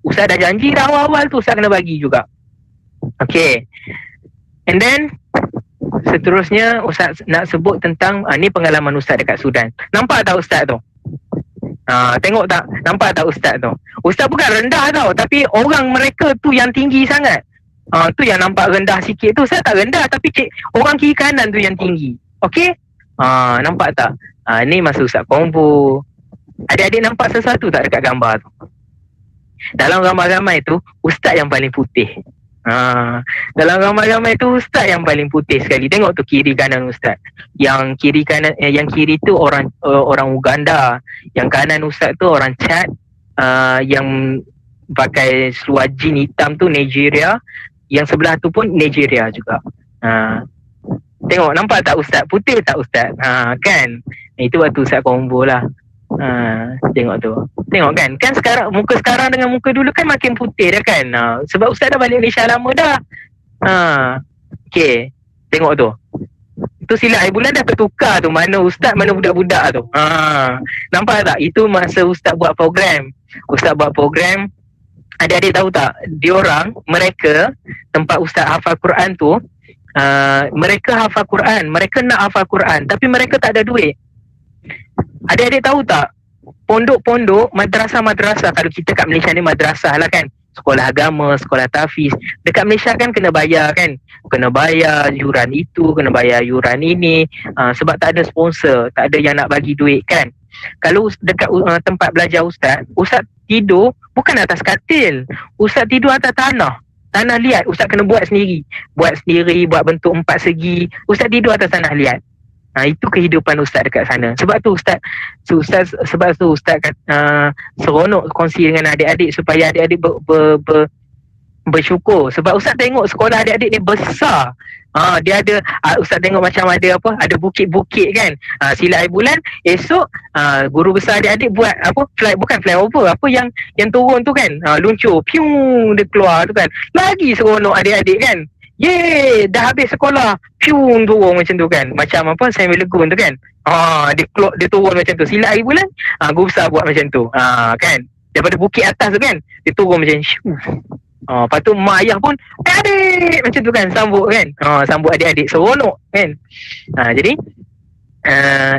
Ustaz dah janji dah awal-awal tu, Ustaz kena bagi juga. Okey. And then seterusnya Ustaz nak sebut tentang ni pengalaman Ustaz dekat Sudan. Nampak tak Ustaz tu? Tengok tak? Nampak tak Ustaz tu? Ustaz bukan rendah tau, tapi orang mereka tu yang tinggi sangat. Tu yang nampak rendah sikit tu. Ustaz tak rendah, tapi orang kiri kanan tu yang tinggi. Okey? Nampak tak? Ni masa Ustaz kombo. Adik-adik nampak sesuatu tak dekat gambar tu? Dalam ramai-ramai tu Ustaz yang paling putih. Dalam ramai-ramai tu Ustaz yang paling putih sekali. Tengok tu kiri kanan Ustaz. Yang kiri kanan yang kiri tu orang Uganda, yang kanan Ustaz tu orang Chad, yang pakai seluar jean hitam tu Nigeria, yang sebelah tu pun Nigeria juga. Tengok, nampak tak Ustaz? Putih tak Ustaz? Kan? Itu waktu Ustaz combo lah. Tengok tu. Tengok kan? Kan sekarang, muka sekarang dengan muka dulu kan makin putih dah kan? Sebab Ustaz dah balik Malaysia lama dah. Okay. Tengok tu. Tu silap air bulan dah tertukar tu. Mana Ustaz, mana budak-budak tu. Nampak tak? Itu masa Ustaz buat program. Ustaz buat program. Adik-adik tahu tak? Mereka, tempat Ustaz hafal Quran tu, mereka hafal Quran, mereka nak hafal Quran, tapi mereka tak ada duit. Adik-adik tahu tak? Pondok-pondok, madrasah-madrasah, kalau kita kat Malaysia ni madrasah lah kan, sekolah agama, sekolah tahfiz. Dekat Malaysia kan kena bayar kan, kena bayar yuran itu, kena bayar yuran ini, sebab tak ada sponsor, tak ada yang nak bagi duit kan. Kalau dekat tempat belajar Ustaz tidur bukan atas katil, Ustaz tidur atas tanah liat. Ustaz kena buat sendiri, buat bentuk 4 segi. Ustaz tidur atas tanah liat. Itu kehidupan Ustaz dekat sana. Sebab tu Ustaz seronok kongsi dengan adik-adik supaya adik-adik bersyukur. Sebab Ustaz tengok sekolah adik-adik ni besar. Dia ada, Ustaz tengok macam ada bukit-bukit kan. Silap air bulan, esok guru besar adik-adik buat bukan flyover, yang turun tu kan, luncur, piung, dia keluar tu kan. Lagi seronok adik-adik kan. Yeay, dah habis sekolah, piung, turun macam tu kan. Macam Samuel Legun tu kan. Dia turun macam tu. Silap air bulan, guru besar buat macam tu. Kan. Daripada bukit atas tu kan, dia turun macam lepas tu mak ayah pun adik macam tu kan, sambut kan, sambut adik-adik, seronok kan. Jadi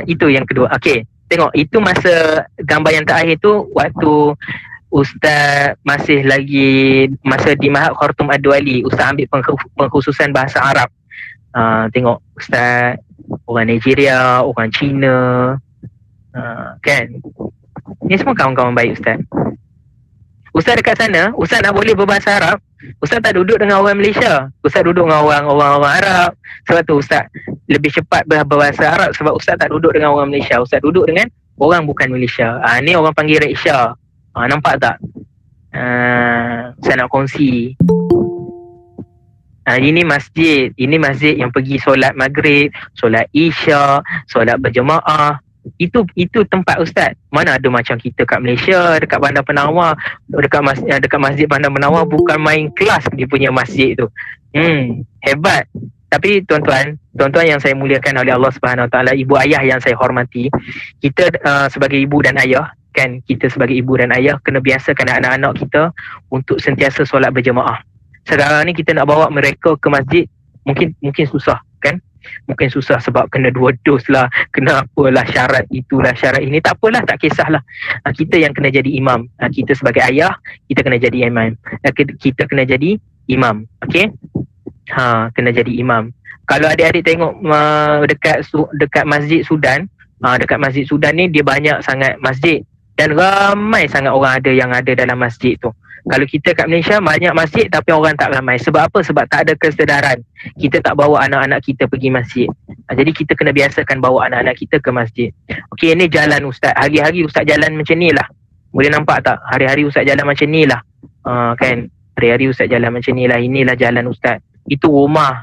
itu yang kedua. Okey, tengok, itu masa gambar yang terakhir tu waktu Ustaz masih lagi masa di Mahad Khartoum Ad-Duali. Ustaz ambil pengkhususan bahasa Arab. Tengok Ustaz orang Nigeria, orang Cina, kan, ni semua kawan-kawan baik Ustaz. Ustaz dekat sana, Ustaz nak boleh berbahasa Arab, Ustaz tak duduk dengan orang Malaysia. Ustaz duduk dengan orang Arab. Sebab tu Ustaz lebih cepat berbahasa Arab, sebab Ustaz tak duduk dengan orang Malaysia. Ustaz duduk dengan orang bukan Malaysia. Ni orang panggil Reksha. Nampak tak? Saya nak kongsi. Ini masjid yang pergi solat maghrib, solat isya, solat berjemaah. Itu tempat Ustaz. Mana ada macam kita kat Malaysia, dekat Bandar Penawar, dekat masjid Bandar Penawar, bukan main kelas dia punya masjid tu. Hebat. Tapi tuan-tuan yang saya muliakan oleh Allah Subhanahu Wa Taala, ibu ayah yang saya hormati, kita sebagai ibu dan ayah kan, kita sebagai ibu dan ayah kena biasakan anak-anak kita untuk sentiasa solat berjemaah. Sekarang ni kita nak bawa mereka ke masjid mungkin susah kan? Mungkin susah sebab kena 2 dos lah, kena apalah, syarat itulah, syarat ini. Tak apalah, tak kisahlah. Kita yang kena jadi imam. Kita sebagai ayah, kita kena jadi imam. Kita kena jadi imam. Okey? Kena jadi imam. Kalau adik-adik tengok dekat Masjid Sudan, dekat Masjid Sudan ni dia banyak sangat masjid dan ramai sangat orang yang ada dalam masjid tu. Kalau kita kat Malaysia banyak masjid tapi orang tak ramai. Sebab apa? Sebab tak ada kesedaran. Kita tak bawa anak-anak kita pergi masjid. Jadi kita kena biasakan bawa anak-anak kita ke masjid. Okey, ini jalan Ustaz. Hari-hari Ustaz jalan macam ni lah. Boleh nampak tak? Hari-hari Ustaz jalan macam ni lah. Kan? Hari-hari Ustaz jalan macam ni lah. Inilah jalan Ustaz. Itu rumah.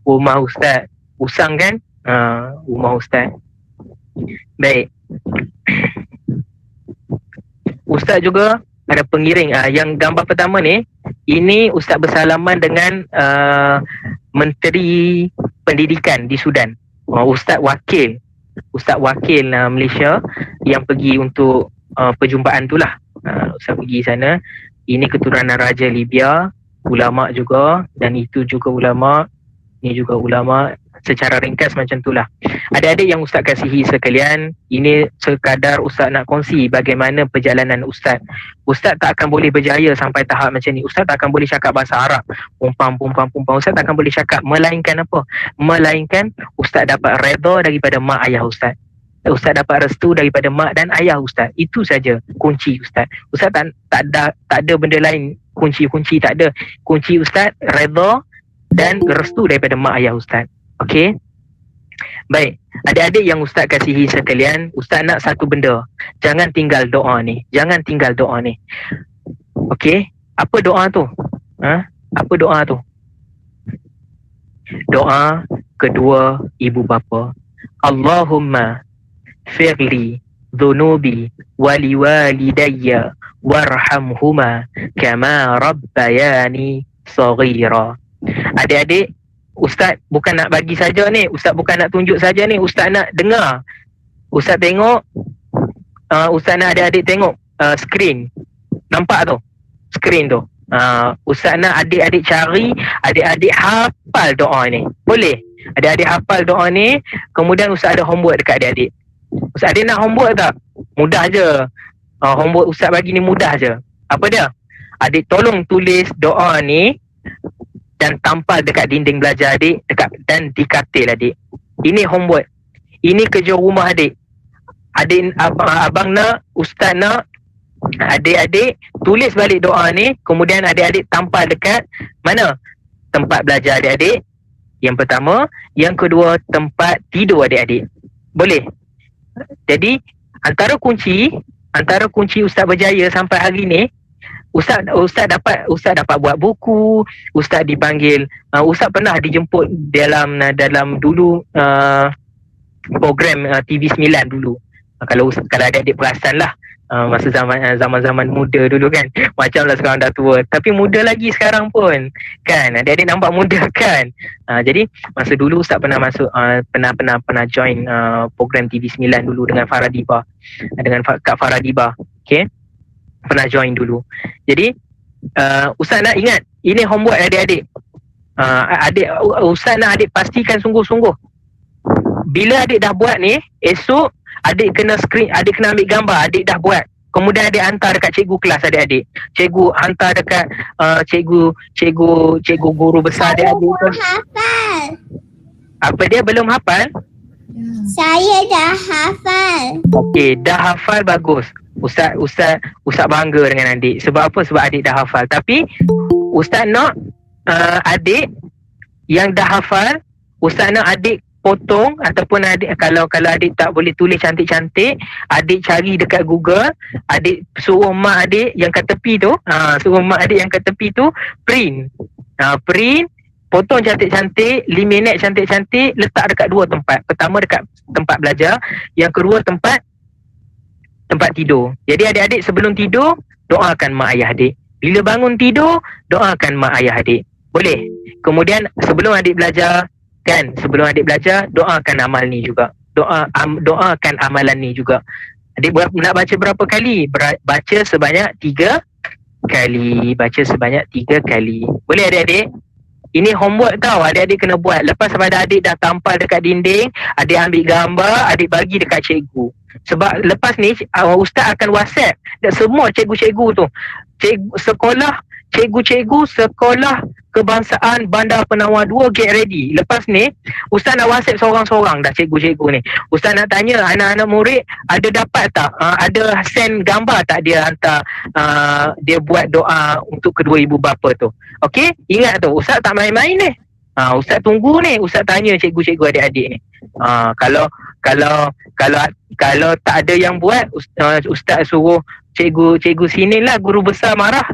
Rumah Ustaz. Usang kan? Rumah Ustaz. Baik. Ustaz juga ada pengiring. Yang gambar pertama ni, ini Ustaz bersalaman dengan Menteri Pendidikan di Sudan. Ustaz wakil Malaysia yang pergi untuk perjumpaan tu lah. Ustaz pergi sana. Ini keturunan Raja Libya, ulama juga, dan itu juga ulama, ini juga ulama. Secara ringkas macam itulah. Adik-adik yang Ustaz kasihi sekalian, ini sekadar Ustaz nak kongsi bagaimana perjalanan Ustaz. Ustaz tak akan boleh berjaya sampai tahap macam ni. Ustaz tak akan boleh cakap bahasa Arab pumpam. Ustaz tak akan boleh cakap, melainkan apa? Melainkan Ustaz dapat redha daripada mak ayah Ustaz. Ustaz dapat restu daripada mak dan ayah Ustaz. Itu saja kunci Ustaz. Ustaz tak ada benda lain. Kunci tak ada. Kunci Ustaz redha dan restu daripada mak ayah Ustaz. Okey. Baik, adik-adik yang Ustaz kasihi sekalian, Ustaz nak satu benda. Jangan tinggal doa ni. Jangan tinggal doa ni. Okey, apa doa tu? Apa doa tu? Doa kedua ibu bapa. Allahumma firli dhunubi wali walidayya warhamhuma kama rabbayani saghira. Adik-adik, Ustaz bukan nak bagi saja ni, Ustaz bukan nak tunjuk saja ni, Ustaz nak dengar. Ustaz tengok, Ustaz nak adik-adik tengok skrin. Nampak tu? Skrin tu. Ustaz nak adik-adik cari, adik-adik hafal doa ni. Boleh? Adik-adik hafal doa ni, kemudian Ustaz ada homework dekat adik-adik. Ustaz adik nak homework tak? Mudah je. Homework Ustaz bagi ni mudah je. Apa dia? Adik tolong tulis doa ni dan tampal dekat dinding belajar adik, dan di katil adik. Ini homework. Ini kerja rumah adik. Adik abang nak, Ustaz nak, adik-adik tulis balik doa ni, kemudian adik-adik tampal dekat mana? Tempat belajar adik-adik. Yang pertama, yang kedua tempat tidur adik-adik. Boleh? Jadi antara kunci Ustaz berjaya sampai hari ni, Ustaz dapat buat buku, Ustaz dipanggil, Ustaz pernah dijemput dalam dulu program TV9 dulu. Kalau adik-adik perasan lah, masa zaman muda dulu kan, macam lah sekarang dah tua, tapi muda lagi sekarang pun kan, adik-adik nampak muda kan. Jadi masa dulu Ustaz pernah masuk, pernah join program TV9 dulu dengan Faradiba, dengan Kak Faradiba. Okay, pernah join dulu. Jadi Ustaz nak ingat, ini homework adik-adik. Ustaz nak adik pastikan sungguh-sungguh, bila adik dah buat ni, esok adik kena ambil gambar, adik dah buat. Kemudian adik hantar dekat cikgu kelas adik-adik. Cikgu hantar dekat cikgu guru besar adik-adik.
Belum hafal.
Apa dia belum hafal?
Saya dah hafal.
Okey, dah hafal, bagus. Ustaz bangga dengan adik. Sebab apa? Sebab adik dah hafal. Tapi Ustaz nak adik yang dah hafal, Ustaz nak adik potong, ataupun adik kalau adik tak boleh tulis cantik-cantik, adik cari dekat Google, adik suruh mak adik yang kat tepi tu, print, potong cantik-cantik, laminate cantik-cantik, letak dekat dua tempat. Pertama dekat tempat belajar, yang kedua tempat tidur. Jadi adik-adik sebelum tidur, doakan mak ayah adik. Bila bangun tidur, doakan mak ayah adik. Boleh? Kemudian sebelum adik belajar, doakan amal ni juga. Doakan amalan ni juga. Adik nak baca berapa kali? Baca sebanyak 3 kali. Boleh adik-adik? Ini homework tau, adik-adik kena buat. Lepas pada adik dah tampal dekat dinding, adik ambil gambar, adik bagi dekat cikgu. Sebab lepas ni Ustaz akan WhatsApp semua cikgu-cikgu tu, cikgu-cikgu sekolah kebangsaan Bandar Penawar 2, get ready. Lepas ni Ustaz nak WhatsApp seorang-seorang dah cikgu-cikgu ni. Ustaz nak tanya anak-anak murid ada dapat tak, ada send gambar tak dia hantar, dia buat doa untuk kedua ibu bapa tu. Okey, ingat tu, Ustaz tak main-main ni. Ustaz tunggu ni, Ustaz tanya cikgu-cikgu adik-adik ni. Kalau tak ada yang buat, Ustaz suruh cikgu sini lah, guru besar marah.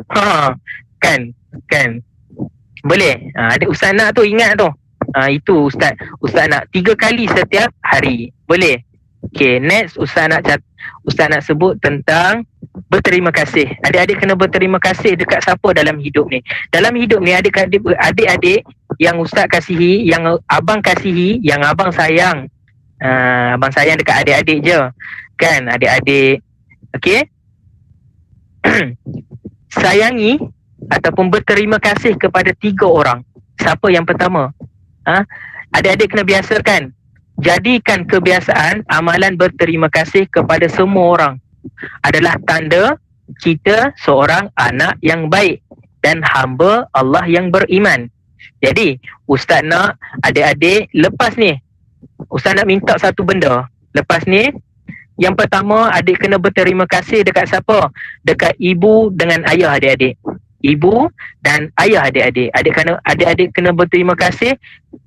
Kan boleh. Adik Ustaz nak tu, ingat tu. Itu Ustaz nak 3 kali setiap hari. Boleh. Okay, next Ustaz nak sebut tentang berterima kasih. Adik-adik kena berterima kasih dekat siapa dalam hidup ni. Dalam hidup ni adik-adik yang Ustaz kasihi, yang abang kasihi, yang abang sayang. Abang sayang dekat adik-adik je. Kan, adik-adik. Okay. Sayangi ataupun berterima kasih kepada 3 orang. Siapa yang pertama? Adik-adik kena biasakan. Jadikan kebiasaan amalan berterima kasih kepada semua orang adalah tanda kita seorang anak yang baik dan hamba Allah yang beriman. Jadi Ustaz nak adik-adik lepas ni, Ustaz nak minta satu benda. Lepas ni, yang pertama, adik kena berterima kasih dekat siapa? Dekat ibu dengan ayah adik-adik. ibu dan ayah adik-adik. Adik-adik kena berterima kasih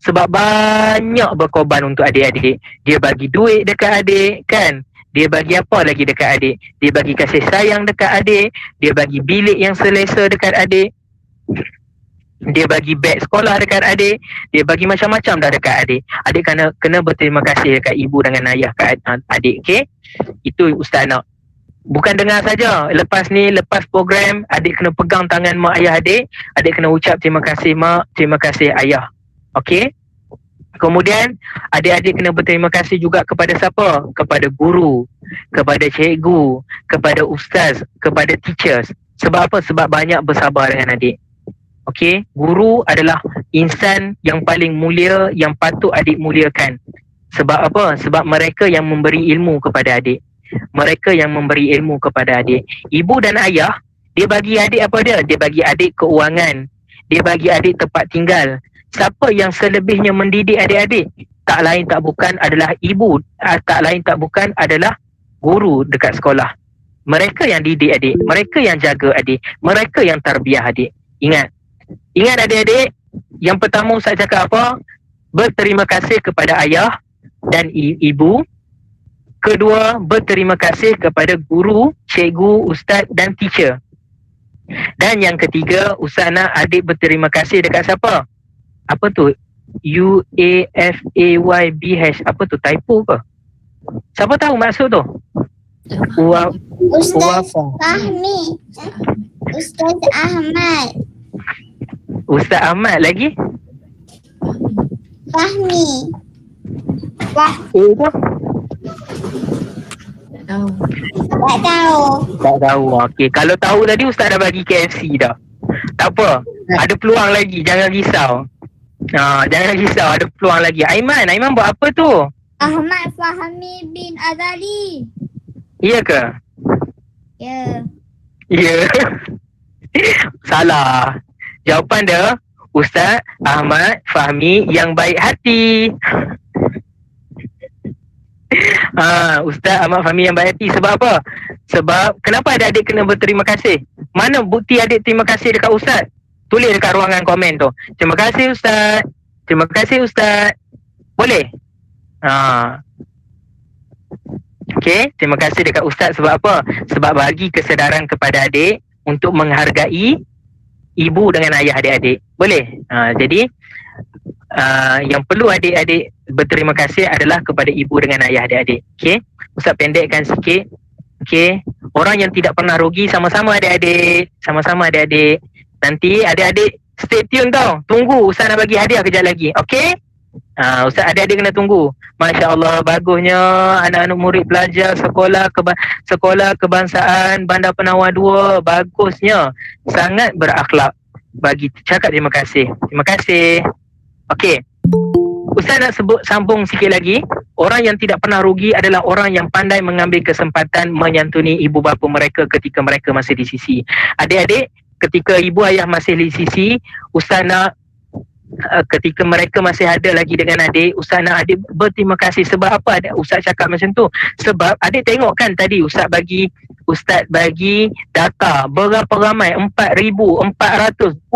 sebab banyak berkorban untuk adik-adik. Dia bagi duit dekat adik kan. Dia bagi apa lagi dekat adik? Dia bagi kasih sayang dekat adik. Dia bagi bilik yang selesa dekat adik. Dia bagi beg sekolah dekat adik. Dia bagi macam-macam dah dekat adik. Adik kena berterima kasih dekat ibu dengan ayah kat adik. Okay? Itu Ustaz nak. Bukan dengar saja. Lepas program, adik kena pegang tangan mak ayah adik. Adik kena ucap terima kasih mak, terima kasih ayah. Okay? Kemudian adik-adik kena berterima kasih juga kepada siapa? Kepada guru, kepada cikgu, kepada ustaz, kepada teachers. Sebab apa? Sebab banyak bersabar dengan adik. Okey, guru adalah insan yang paling mulia yang patut adik muliakan. Sebab apa? Sebab mereka yang memberi ilmu kepada adik. Mereka yang memberi ilmu kepada adik. Ibu dan ayah, dia bagi adik apa dia? Dia bagi adik keuangan. Dia bagi adik tempat tinggal. Siapa yang selebihnya mendidik adik-adik? Tak lain tak bukan adalah ibu. Tak lain tak bukan adalah guru dekat sekolah. Mereka yang didik adik. Mereka yang jaga adik. Mereka yang tarbiyah adik. Ingat adik-adik, yang pertama Ustaz cakap apa? Berterima kasih kepada ayah dan ibu. Kedua, berterima kasih kepada guru, cikgu, ustaz dan teacher. Dan yang ketiga, Ustaz nak adik berterima kasih dekat siapa? Apa tu? UAFAYBH. Apa tu? Typo ke? Siapa tahu maksud tu?
Ustaz Fahmi. Ustaz Ahmad.
Ustaz Ahmad lagi?
Fahmi. Tak tahu.
Tak tahu. Okey, kalau tahu tadi Ustaz dah bagi KFC dah. Tak apa. Ada peluang lagi, jangan risau. Jangan risau, ada peluang lagi. Aiman buat apa tu?
Ahmad Fahmi bin Azali.
Iya ke?
Ya.
Ya. Salah. Jawapan dia Ustaz Ahmad Fahmi yang baik hati. Ustaz Ahmad Fahmi yang baik hati. Sebab apa? Sebab kenapa adik-adik kena berterima kasih? Mana bukti adik terima kasih dekat Ustaz? Tulis dekat ruangan komen tu. Terima kasih Ustaz. Terima kasih Ustaz. Boleh? Okey, terima kasih dekat Ustaz sebab apa? Sebab bagi kesedaran kepada adik untuk menghargai ibu dengan ayah adik-adik. Boleh? Jadi yang perlu adik-adik berterima kasih adalah kepada ibu dengan ayah adik-adik. Okey? Ustaz pendekkan sikit. Okey? Orang yang tidak pernah rugi sama-sama adik-adik. Sama-sama adik-adik. Nanti adik-adik stay tune tau. Tunggu Ustaz nak bagi hadiah kejap lagi. Okey? Ustaz adik-adik kena tunggu. Masya Allah, bagusnya anak-anak murid pelajar sekolah kebangsaan Bandar Penawar 2. Bagusnya. Sangat berakhlak. Bagi cakap terima kasih. Terima kasih. Okey. Ustaz nak sambung sikit lagi. Orang yang tidak pernah rugi adalah orang yang pandai mengambil kesempatan menyantuni ibu bapa mereka ketika mereka masih di sisi. Adik-adik, ketika ibu ayah masih di sisi, Ustaz nak ketika mereka masih ada lagi dengan adik, Ustaz nak adik berterima kasih. Sebab apa Ustaz cakap macam tu? Sebab adik tengok kan tadi Ustaz bagi data berapa ramai 4,422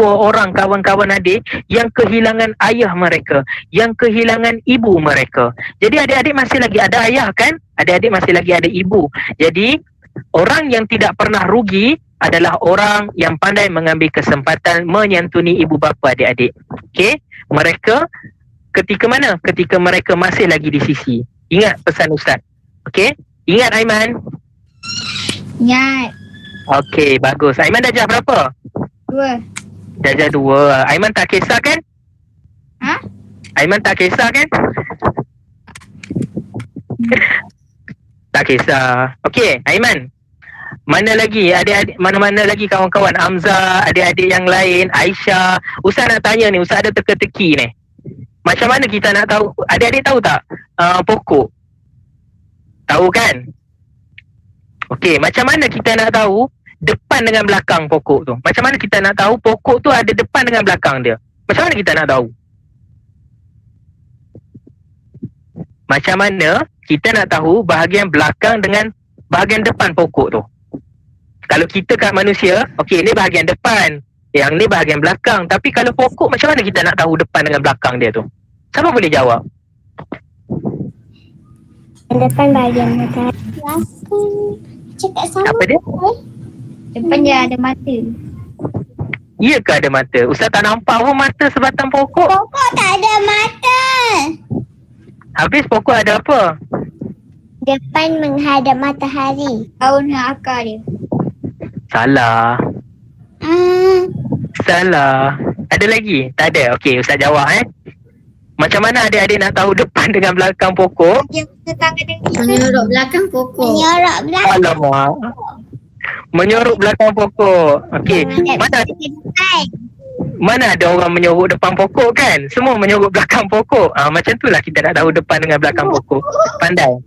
orang kawan-kawan adik yang kehilangan ayah mereka, yang kehilangan ibu mereka. Jadi adik-adik masih lagi ada ayah kan? Adik-adik masih lagi ada ibu. Jadi orang yang tidak pernah rugi adalah orang yang pandai mengambil kesempatan menyantuni ibu bapa adik-adik. Okey? Mereka ketika mana? Ketika mereka masih lagi di sisi. Ingat pesan Ustaz. Okey? Ingat Aiman?
Ingat.
Okey, bagus. Aiman darjah berapa?
2.
Darjah 2. Aiman tak kisah kan? Aiman tak kisah kan? Tak kisah. Okey, Aiman. Mana lagi adik-adik, mana-mana lagi kawan-kawan Hamzah, adik-adik yang lain, Aisyah. Ustaz nak tanya ni, Ustaz ada teka-teki ni. Macam mana kita nak tahu? Adik-adik tahu tak pokok? Tahu kan? Okey, macam mana kita nak tahu depan dengan belakang pokok tu? Macam mana kita nak tahu pokok tu ada depan dengan belakang dia? Macam mana kita nak tahu? Macam mana kita nak tahu bahagian belakang dengan bahagian depan pokok tu? Kalau kita kat manusia, okey, ni bahagian depan, yang ni bahagian belakang. Tapi kalau pokok, macam mana kita nak tahu depan dengan belakang dia tu? Siapa boleh jawab?
Depan bahagian mata. Belakang. Cakap sama.
Apa dia?
Depan dia ada mata.
Ya ke ada mata? Ustaz tak nampak pun mata sebatang pokok.
Pokok tak ada mata.
Habis pokok ada apa?
Depan menghadap matahari. Daun dan akar dia.
Salah. Salah. Ada lagi? Tak ada. Okey, Ustaz jawab Macam mana adik-adik nak tahu depan dengan belakang pokok?
Dia tangan dengan
Menyorok belakang pokok.
menyorok belakang.
Alamak. Menyorok belakang pokok. Okey. Mana ada orang menyorok depan pokok kan? Semua menyorok belakang pokok. Macam tu lah kita nak tahu depan dengan belakang pokok. Pandai.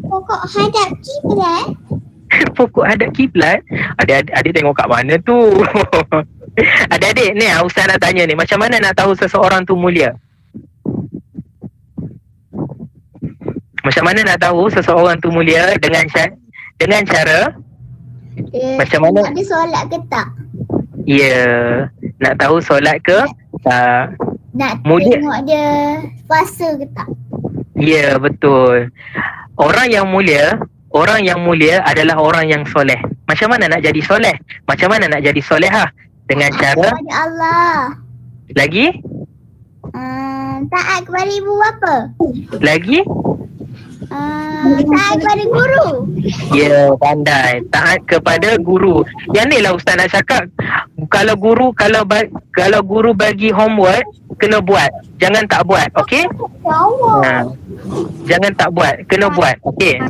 Pokok hadap kiblat.
Pokok hadap kiblat. Adik-adik tengok kat mana tu? Adik-adik ni Ustaz nak tanya ni, macam mana nak tahu seseorang tu mulia? Macam mana nak tahu seseorang tu mulia dengan cara macam mana?
Dia solat ke tak?
Ya, nak tahu solat ke tak?
Nak
Mulia.
tengok dia puasa ke tak?
Ya, betul. Orang yang mulia adalah orang yang soleh. Macam mana nak jadi soleh? Macam mana nak jadi solehah? Dengan cara
Kepada Allah.
lagi?
Taat kepada ibu bapa.
Lagi?
Taat kepada guru.
Ya, pandai. Taat kepada guru. Yang ni lah Ustaz nak cakap. Kalau guru bagi homework, kena buat. Jangan tak buat, okey? Jangan tak buat, kena buat, okey?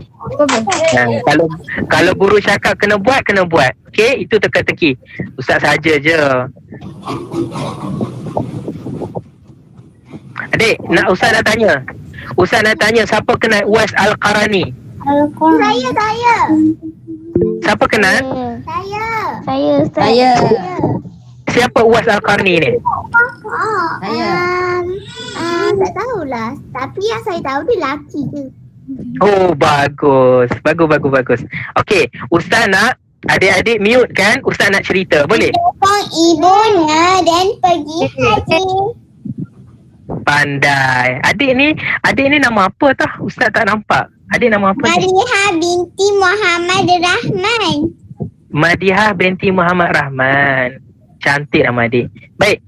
Kalau guru cakap kena buat, okey? Itu teka-teki. Ustaz saja je. Adik, Ustaz nak tanya siapa kenal Uwais Al-Qarani?
Saya.
Siapa kenal?
Saya.
Siapa Uwais Al-Qarani ni?
Saya.
Tak tahulah. Tapi yang saya tahu dia lelaki je.
Oh, bagus. Okey, Ustaz nak adik-adik mute kan? Ustaz nak cerita, boleh?
Tepung ibunya dan pergi haji.
Pandai. Adik ni nama apa tah? Ustaz tak nampak. Adik nama apa ni?
Madihah binti Muhammad Rahman.
Madihah binti Muhammad Rahman. Cantik nama adik. Baik.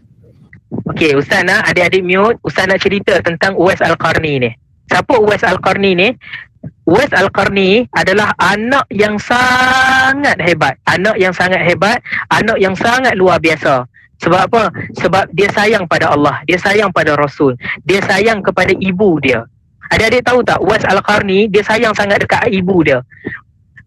Okey, Ustaz nak adik-adik mute. Ustaz nak cerita tentang Uwais Al-Qarni ni. Siapa Uwais Al-Qarni ni? Uwais Al-Qarni adalah anak yang sangat hebat. Anak yang sangat luar biasa. Sebab apa? Sebab dia sayang pada Allah. Dia sayang pada Rasul. Dia sayang kepada ibu dia. Adik-adik tahu tak? Uwais Al-Qarni, dia sayang sangat dekat ibu dia.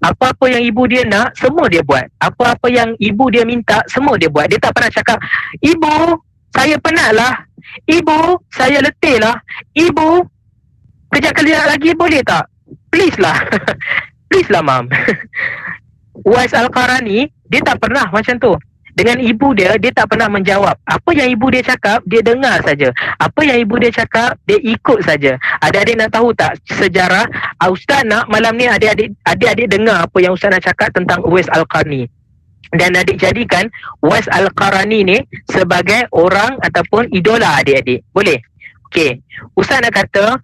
Apa-apa yang ibu dia nak, semua dia buat. Apa-apa yang ibu dia minta, semua dia buat. Dia tak pernah cakap, "Ibu, saya penat lah. Ibu, saya letih lah. Ibu, kejap-kejap lagi boleh tak? Please lah." Please lah, Mam. Uwais Al-Qarni, dia tak pernah macam tu. Dengan ibu dia tak pernah menjawab. Apa yang ibu dia cakap, dia dengar saja. Apa yang ibu dia cakap, dia ikut saja. Adik-adik nak tahu tak sejarah? Ustaz nak malam ni adik-adik dengar apa yang Ustaz nak cakap tentang Uwais Al-Qarni. Dan adik jadikan Uwais Al-Qarni ni sebagai orang ataupun idola adik-adik. Boleh? Okey. Ustaz nak kata,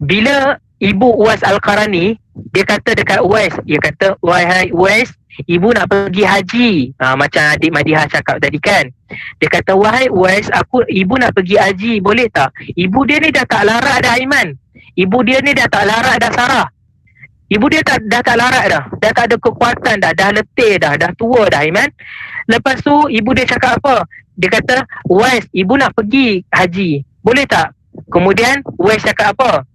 bila ibu Uwais Al-Qarni, dia kata dekat Uwais, dia kata, "Wahai Uwais, ibu nak pergi haji." Macam adik Madihah cakap tadi kan. Dia kata, "Wahai Uwais, ibu nak pergi haji, boleh tak?" Ibu dia ni dah tak larat dah, Aiman. Ibu dia ni dah tak larat dah, Sarah. Ibu dia dah tak larat dah. Dah tak ada kekuatan dah letih dah tua dah, Aiman. Lepas tu ibu dia cakap apa? Dia kata, "Uwais, ibu nak pergi haji, boleh tak?" Kemudian Uwais cakap apa?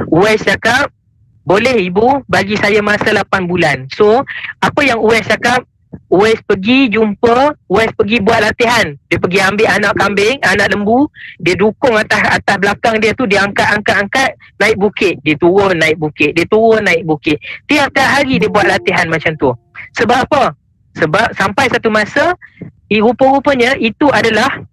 Uwais cakap, "Boleh ibu, bagi saya masa 8 bulan. So, apa yang Uwais cakap? Uwais pergi jumpa, Uwais pergi buat latihan. Dia pergi ambil anak kambing, anak lembu, dia dukung atas belakang dia tu, dia angkat naik bukit. Dia turun naik bukit, dia turun naik bukit. Tiap-tiap hari dia buat latihan macam tu. Sebab apa? Sebab sampai satu masa, rupa-rupanya itu adalah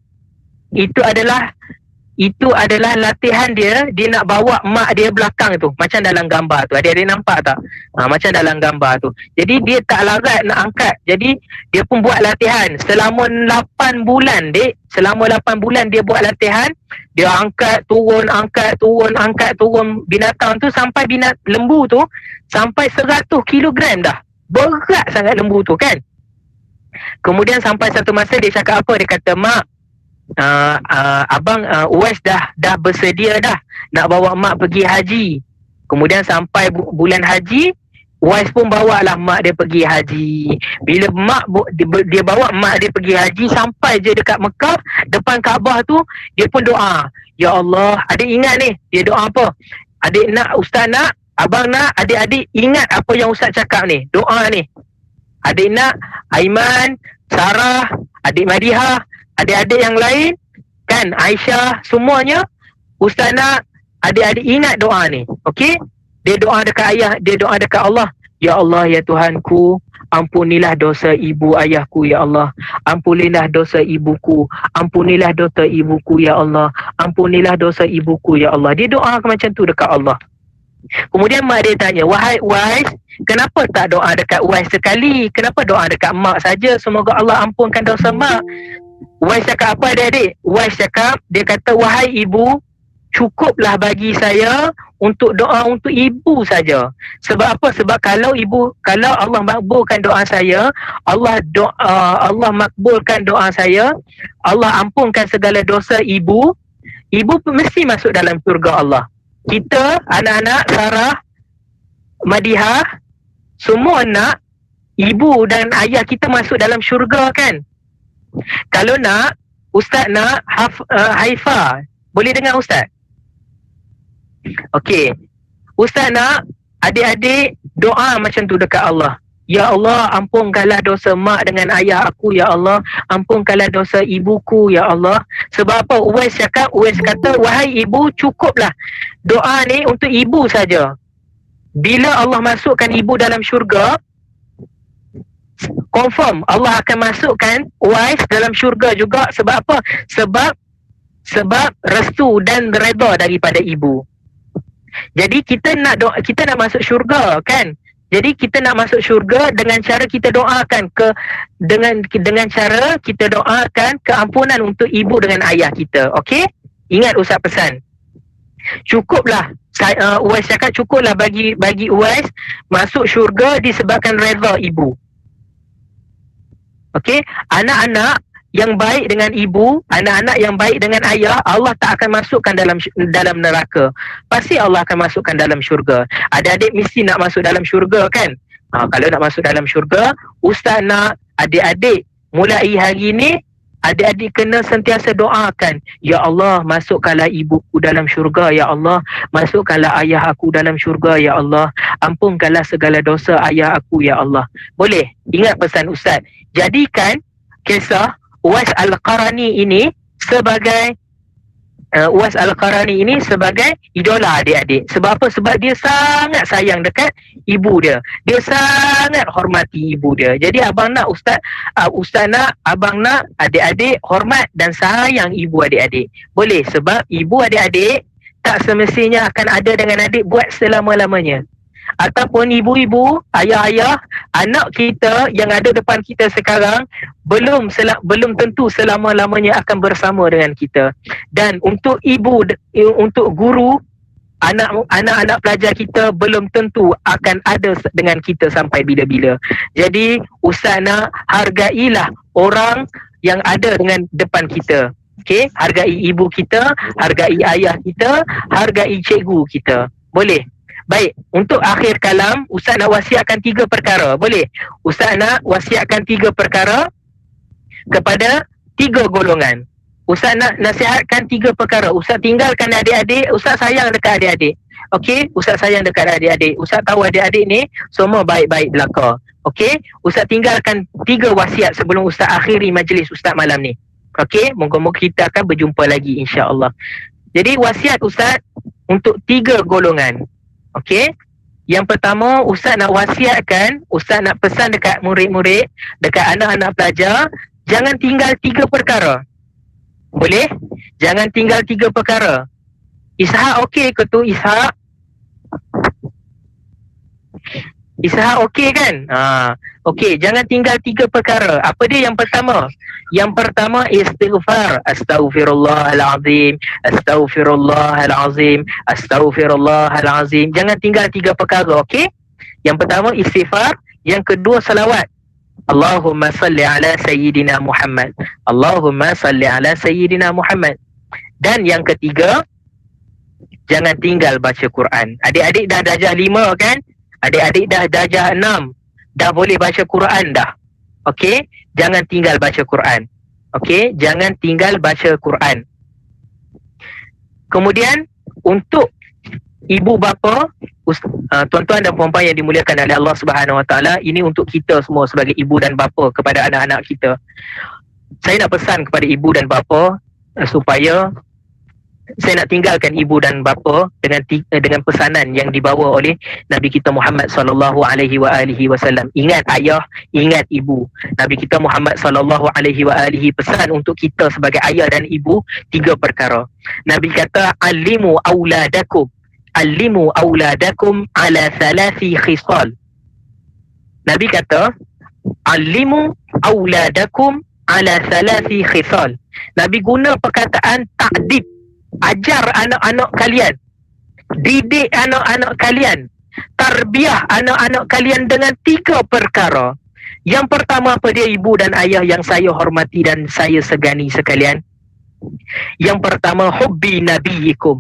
itu adalah latihan dia nak bawa mak dia belakang tu, macam dalam gambar tu. Adik-adik nampak tak? Macam dalam gambar tu. Jadi dia tak larat nak angkat. Jadi dia pun buat latihan selama 8 bulan, dek. Selama 8 bulan dia buat latihan. Dia angkat turun binatang tu sampai lembu tu sampai 100 kilogram dah. Berat sangat lembu tu kan. Kemudian sampai satu masa dia cakap apa? Dia kata, mak, abang Uwais dah bersedia dah nak bawa mak pergi haji. Kemudian sampai bulan haji, Uwais pun bawa lah mak dia pergi haji. Bila dia bawa mak dia pergi haji, sampai je dekat Mekah, depan Kaabah tu, dia pun doa, ya Allah, adik ingat ni, dia doa apa? Adik nak, ustaz nak, abang nak, adik-adik ingat apa yang ustaz cakap ni, doa ni. Adik nak, Aiman, Sarah, adik Madihah, adik-adik yang lain kan, Aisyah, semuanya, ustaz nak adik-adik ingat doa ni. Okey, dia doa dekat ayah, dia doa dekat Allah, ya Allah, ya Tuhanku, ampunilah dosa ibu ayahku ya Allah, ampunilah dosa ibuku, ampunilah dosa ibuku ya Allah, ampunilah dosa ibuku ya Allah. Dia doa macam tu dekat Allah. Kemudian mak dia tanya, wahai Uwais, kenapa tak doa dekat Uwais sekali? Kenapa doa dekat mak saja? Semoga Allah ampunkan dosa mak. Uwais cakap apa adik-adik? Uwais cakap, dia kata, wahai ibu, cukuplah bagi saya untuk doa untuk ibu saja. Sebab apa? Sebab kalau Allah makbulkan doa saya, Allah makbulkan doa saya, Allah ampunkan segala dosa ibu mesti masuk dalam syurga Allah. Kita, anak-anak, Sarah, Madihah, semua nak ibu dan ayah kita masuk dalam syurga kan? Kalau nak, ustaz nak Haifa, boleh dengar ustaz? Okey, ustaz nak adik-adik doa macam tu dekat Allah. Ya Allah, ampunkanlah dosa mak dengan ayah aku ya Allah, ampunkanlah dosa ibuku ya Allah. Sebab apa? Uwais kata, wahai ibu, cukuplah doa ni untuk ibu saja. Bila Allah masukkan ibu dalam syurga, confirm Allah akan masukkan Uwais dalam syurga juga. Sebab apa? Sebab restu dan redha daripada ibu. Jadi kita nak masuk syurga kan? Jadi kita nak masuk syurga dengan cara kita doakan dengan cara kita doakan keampunan untuk ibu dengan ayah kita. Okey? Ingat Ustaz pesan. Cukuplah, Uwais cakap cukuplah bagi Uwais masuk syurga disebabkan redha ibu. Okey? Anak-anak yang baik dengan ibu, anak-anak yang baik dengan ayah, Allah tak akan masukkan dalam neraka. Pasti Allah akan masukkan dalam syurga. Adik-adik mesti nak masuk dalam syurga kan? Kalau nak masuk dalam syurga, ustaz nak adik-adik mulai hari ni, adik-adik kena sentiasa doakan, ya Allah, masukkanlah ibuku dalam syurga ya Allah, masukkanlah ayah aku dalam syurga ya Allah, ampunkanlah segala dosa ayah aku ya Allah. Boleh? Ingat pesan ustaz. Jadikan kisah Uwais Al-Qarani ini sebagai idola adik-adik. Sebab apa? Sebab dia sangat sayang dekat ibu dia. Dia sangat hormati ibu dia. Jadi abang nak ustaz nak, abang nak adik-adik hormat dan sayang ibu adik-adik. Boleh, sebab ibu adik-adik tak semestinya akan ada dengan adik buat selama-lamanya. Ataupun ibu-ibu, ayah-ayah, anak kita yang ada depan kita sekarang belum tentu selama-lamanya akan bersama dengan kita. Dan untuk ibu, untuk guru, anak-anak pelajar kita belum tentu akan ada dengan kita sampai bila-bila. Jadi ustaz nak hargailah orang yang ada dengan depan kita. Okey, hargai ibu kita, hargai ayah kita, hargai cikgu kita. Boleh? Baik, untuk akhir kalam, ustaz nak wasiatkan 3 perkara. Boleh? Ustaz nak wasiatkan 3 perkara kepada 3 golongan. Ustaz nak nasihatkan 3 perkara. Ustaz tinggalkan adik-adik, ustaz sayang dekat adik-adik. Okey, ustaz sayang dekat adik-adik. Ustaz tahu adik-adik ni semua baik-baik belaka. Okey, ustaz tinggalkan 3 wasiat sebelum ustaz akhiri majlis ustaz malam ni. Okey, moga-moga kita akan berjumpa lagi insya-Allah. Jadi wasiat ustaz untuk 3 golongan. Okey, yang pertama ustaz nak wasiatkan, ustaz nak pesan dekat murid-murid, dekat anak-anak pelajar, jangan tinggal 3 perkara. Boleh? Jangan tinggal 3 perkara. Ishak okey ke tu Ishak? Ishak okey kan? Okey, jangan tinggal 3 perkara. Apa dia yang pertama? Yang pertama istighfar. Astaghfirullahalazim, astaghfirullahalazim, astaghfirullahalazim. Jangan tinggal 3 perkara, okey? Yang pertama istighfar, yang kedua salawat. Allahumma salli ala sayyidina Muhammad. Allahumma salli ala sayyidina Muhammad. Dan yang ketiga, jangan tinggal baca Quran. Adik-adik dah darjah 5 kan? Adik-adik dah darjah 6. Dah boleh baca Quran dah. Okey? Jangan tinggal baca Quran. Okey? Jangan tinggal baca Quran. Kemudian, untuk ibu bapa, tuan-tuan dan puan-puan yang dimuliakan oleh Allah Subhanahu Wa Taala, ini untuk kita semua sebagai ibu dan bapa kepada anak-anak kita. Saya nak pesan kepada ibu dan bapa supaya saya nak tinggalkan ibu dan bapa dengan pesanan yang dibawa oleh Nabi kita Muhammad sallallahu alaihi wasallam. Ingat ayah, ingat ibu. Nabi kita Muhammad sallallahu alaihi pesan untuk kita sebagai ayah dan ibu 3 perkara. Nabi kata allimu auladakum ala 3 khisal. Nabi kata allimu auladakum ala 3 khisal. Nabi guna perkataan ta'dib. Ajar anak-anak kalian, didik anak-anak kalian, tarbiyah anak-anak kalian dengan 3 perkara. Yang pertama apa dia ibu dan ayah yang saya hormati dan saya segani sekalian? Yang pertama hubbi nabiyikum.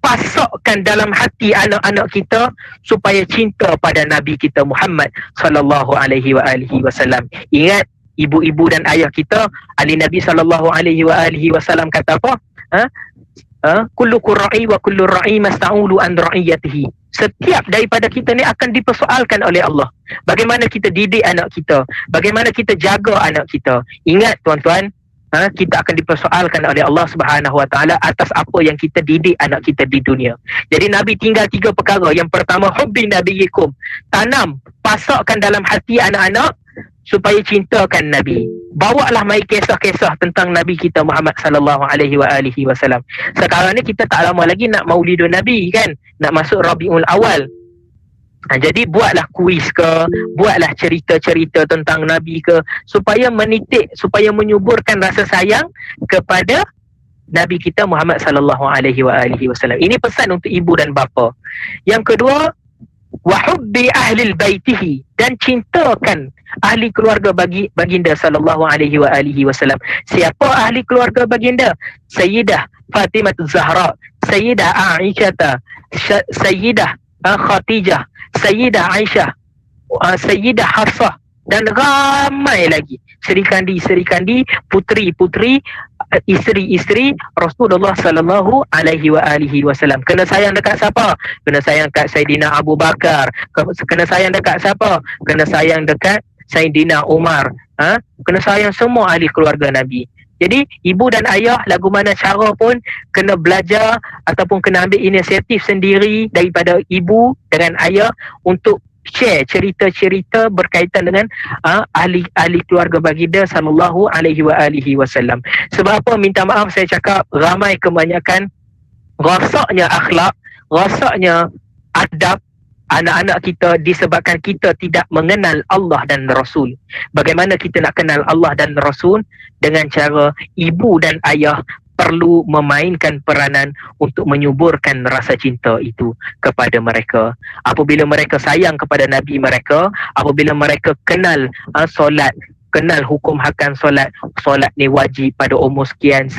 Pasokkan dalam hati anak-anak kita supaya cinta pada Nabi kita Muhammad sallallahu alaihi wasallam. Ingat, ibu-ibu dan ayah kita, ahli Nabi sallallahu alaihi wasallam kata apa? Kullukum ra'i wa kullu ra'i masta'ulu an ra'iyatihi. Setiap daripada kita ni akan dipersoalkan oleh Allah. Bagaimana kita didik anak kita, bagaimana kita jaga anak kita. Ingat tuan-tuan, kita akan dipersoalkan oleh Allah Subhanahu Wa Taala atas apa yang kita didik anak kita di dunia. Jadi Nabi tinggal 3 perkara. Yang pertama hubbi nabiyikum. Tanam, pasakkan dalam hati anak-anak supaya cintakan Nabi. Bawalah mai kisah-kisah tentang Nabi kita Muhammad sallallahu alaihi wasallam. Sekarang ni kita tak lama lagi nak Maulidun Nabi kan, nak masuk Rabiul Awal. Jadi buatlah kuis ke, buatlah cerita-cerita tentang Nabi ke, supaya menitik, supaya menyuburkan rasa sayang kepada Nabi kita Muhammad sallallahu alaihi wasallam. Ini pesan untuk ibu dan bapa. Yang kedua, wa hubbi ahli baitihi, dan cintakan ahli keluarga baginda sallallahu alaihi wasallam. Siapa ahli keluarga baginda? Sayyidah Fatimah Zahra, Sayyidah Aisyah, Sayyidah Khadijah, Sayyidah Aisyah, Sayyidah Hafsah, dan ramai lagi seri-kandi, putri-putri, isteri-isteri Rasulullah sallallahu alaihi wasallam. Kena sayang dekat siapa? Kena sayang dekat Saidina Abu Bakar. Kena sayang dekat siapa? Kena sayang dekat Saidina Umar. Kena sayang semua ahli keluarga Nabi. Jadi ibu dan ayah lagu mana cara pun kena belajar ataupun kena ambil inisiatif sendiri daripada ibu dengan ayah untuk share cerita-cerita berkaitan dengan ahli keluarga baginda sallallahu alaihi wasallam. Sebab apa? Minta maaf saya cakap ramai kebanyakan rosaknya akhlak, rosaknya adab anak-anak kita disebabkan kita tidak mengenal Allah dan Rasul. Bagaimana kita nak kenal Allah dan Rasul? Dengan cara ibu dan ayah perlu memainkan peranan untuk menyuburkan rasa cinta itu kepada mereka. Apabila mereka sayang kepada Nabi mereka, apabila mereka kenal solat, kenal hukum hakam solat ni wajib pada umur sekian,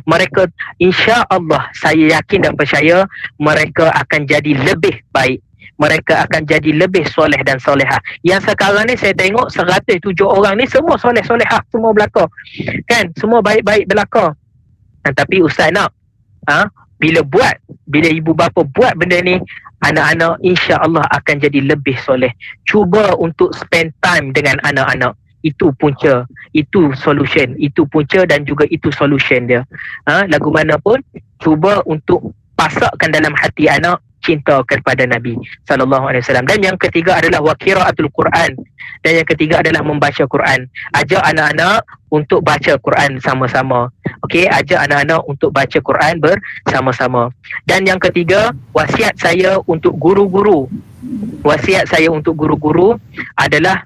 mereka insya-Allah, saya yakin dan percaya mereka akan jadi lebih baik. Mereka akan jadi lebih soleh dan solehah. Yang sekarang ni saya tengok 107 orang ni semua soleh solehah, semua belaka. Kan? Semua baik-baik belaka. Tapi ustaz nak bila ibu bapa buat benda ni, anak-anak insya-Allah akan jadi lebih soleh. Cuba untuk spend time dengan anak-anak. Itu punca, itu solution, itu punca dan juga itu solution dia. Lagu mana pun cuba untuk pasakkan dalam hati anak cinta kepada Nabi sallallahu alaihi wasallam. Dan yang ketiga adalah wa qiraatul Quran. Dan yang ketiga adalah membaca Quran. Ajak anak-anak untuk baca Quran sama-sama. Okey, ajak anak-anak untuk baca Quran bersama-sama. Dan yang ketiga, wasiat saya untuk guru-guru. Wasiat saya untuk guru-guru adalah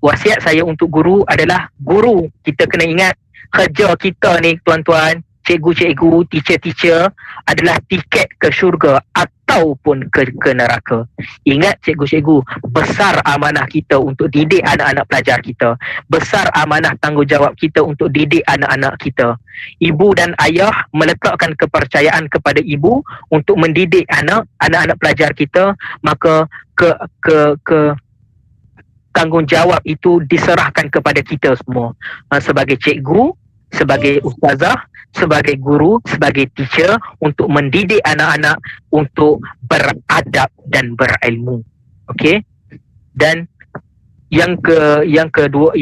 wasiat saya untuk guru adalah guru. Kita kena ingat kerja kita ni tuan-tuan, cikgu-cikgu, teacher-teacher adalah tiket ke syurga ataupun ke neraka. Ingat cikgu-cikgu, besar amanah kita untuk didik anak-anak pelajar kita. Besar amanah tanggungjawab kita untuk didik anak-anak kita. Ibu dan ayah meletakkan kepercayaan kepada ibu untuk mendidik anak-anak pelajar kita, maka tanggungjawab itu diserahkan kepada kita semua. Sebagai cikgu, sebagai ustazah, sebagai guru, sebagai teacher, untuk mendidik anak-anak untuk beradab dan berilmu. Okey? Dan yang kedua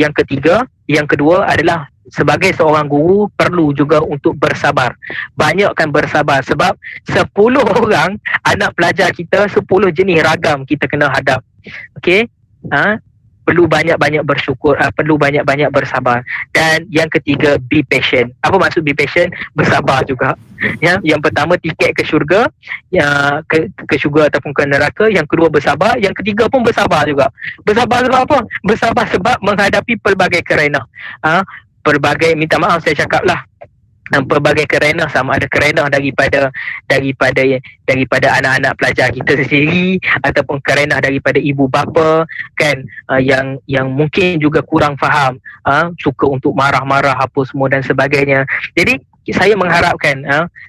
adalah sebagai seorang guru perlu juga untuk bersabar. Banyakkan bersabar sebab 10 orang anak pelajar kita, 10 jenis ragam kita kena hadap. Okey? Perlu banyak-banyak bersyukur, perlu banyak-banyak bersabar. Dan yang ketiga, be patient. Apa maksud be patient? Bersabar juga. Ya, yang pertama tiket ke syurga, ke syurga ataupun ke neraka. Yang kedua bersabar, yang ketiga pun bersabar juga. Bersabar sebab apa? Bersabar sebab menghadapi pelbagai kerana. Pelbagai, minta maaf saya cakap lah, pelbagai kerana, sama ada kerana daripada anak-anak pelajar kita sendiri ataupun kerana daripada ibu bapa kan, yang mungkin juga kurang faham, suka untuk marah-marah apa semua dan sebagainya. Jadi saya mengharapkan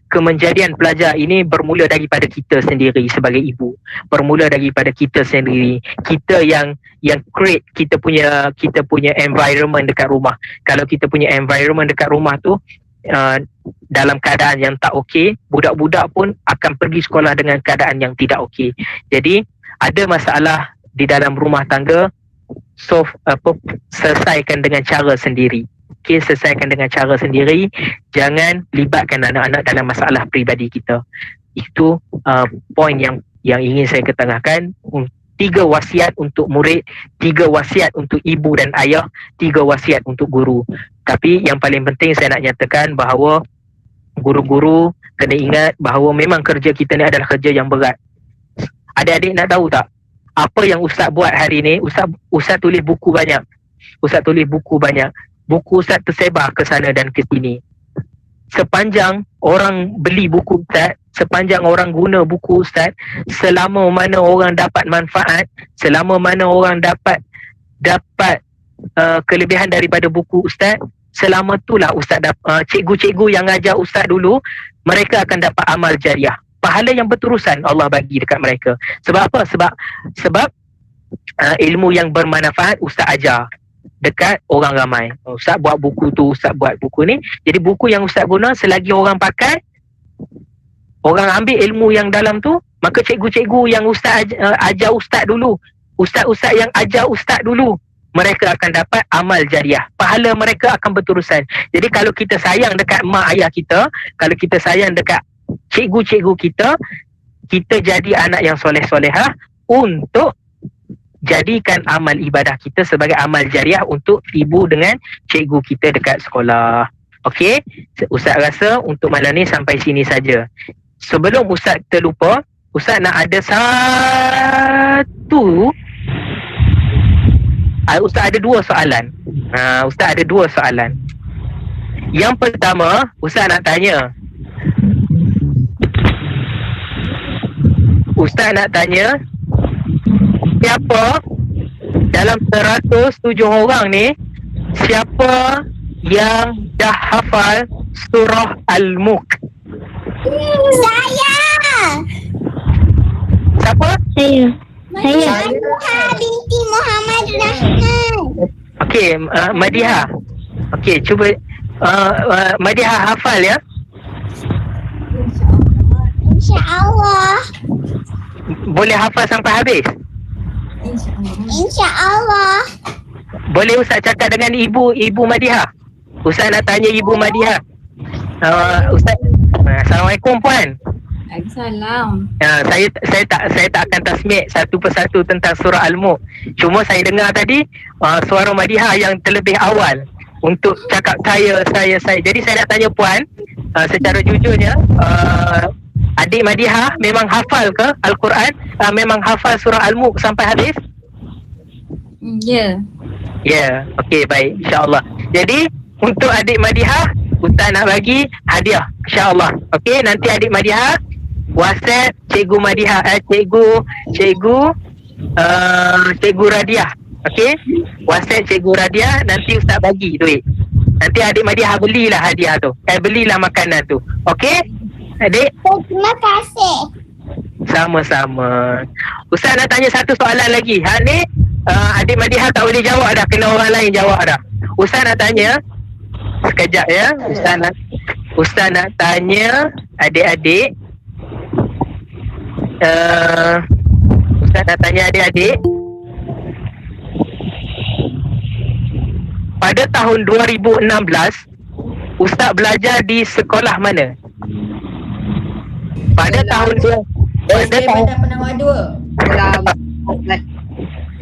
kemenjadian pelajar ini bermula daripada kita sendiri sebagai ibu, bermula daripada kita sendiri. Kita yang create kita punya environment dekat rumah. Kalau kita punya environment dekat rumah tu dalam keadaan yang tak okey, budak-budak pun akan pergi sekolah dengan keadaan yang tidak okey. Jadi ada masalah di dalam rumah tangga, selesaikan dengan cara sendiri. Okey, selesaikan dengan cara sendiri. Jangan libatkan anak-anak dalam masalah peribadi kita. Itu poin yang ingin saya ketengahkan. 3 wasiat untuk murid, 3 wasiat untuk ibu dan ayah, 3 wasiat untuk guru. Tapi yang paling penting saya nak nyatakan bahawa guru-guru kena ingat bahawa memang kerja kita ni adalah kerja yang berat. Adik-adik nak tahu tak apa yang Ustaz buat hari ni? Ustaz tulis buku banyak. Buku Ustaz tersebar ke sana dan ke sini. Sepanjang orang beli buku Ustaz, sepanjang orang guna buku Ustaz, selama mana orang dapat manfaat, selama mana orang dapat kelebihan daripada buku Ustaz, selama itulah Ustaz cikgu-cikgu yang ajar Ustaz dulu, mereka akan dapat amal jariah. Pahala yang berterusan Allah bagi dekat mereka. Sebab apa? Sebab ilmu yang bermanfaat Ustaz ajar dekat orang ramai. Ustaz buat buku tu, Ustaz buat buku ni. Jadi buku yang Ustaz guna, selagi orang pakai, orang ambil ilmu yang dalam tu, maka cikgu-cikgu yang Ustaz ajar Ustaz dulu, ustaz-ustaz yang ajar Ustaz dulu, mereka akan dapat amal jariah. Pahala mereka akan berterusan. Jadi kalau kita sayang dekat mak ayah kita, kalau kita sayang dekat cikgu-cikgu kita, kita jadi anak yang soleh-solehah untuk jadikan amal ibadah kita sebagai amal jariah untuk ibu dengan cikgu kita dekat sekolah. Okey, Ustaz rasa untuk malam ni sampai sini saja. Sebelum Ustaz terlupa, Ustaz nak ada Ustaz ada 2 soalan. Ustaz ada 2 soalan. Yang pertama, Ustaz nak tanya. Siapa dalam 107 orang ni, siapa yang dah hafal surah Al-Mulk?
Saya.
Siapa?
Saya binti Muhammad Rahman.
Okey, Madiha. Okey, cuba Madiha hafal ya.
InsyaAllah.
Boleh hafal sampai habis?
InsyaAllah.
Boleh Ustaz cakap dengan Ibu Madiha? Ustaz nak tanya Ibu Madiha. Ustaz, Assalamualaikum puan.
Salam.
Saya tak akan tasmik satu persatu tentang surah Al-Mulk. Cuma saya dengar tadi suara Madihah yang terlebih awal untuk cakap saya. Jadi saya nak tanya puan, secara jujurnya, adik Madihah memang hafal ke Al-Quran? Memang hafal surah Al-Mulk sampai habis?
Ya.
Ya, okey, baik, insya-Allah. Jadi untuk adik Madihah, Ustaz nak bagi hadiah, insya-Allah. Okey, nanti adik Madihah WhatsApp Cikgu Madihah, Cikgu Radiah. Okey, WhatsApp Cikgu Radiah, nanti Ustaz bagi duit. Nanti adik Madihah belilah hadiah tu. Belilah makanan tu. Okey? Adik?
Terima kasih.
Sama-sama. Ustaz nak tanya satu soalan lagi. Hak ni adik Madihah tak boleh jawab dah, kena orang lain jawab dah. Ustaz nak tanya sekejap ya. Ustaz nak tanya adik-adik. Ustaz nak tanya adik-adik. Pada tahun 2016 Ustaz belajar di sekolah mana? Pada tahun
Bandar Penawar 2.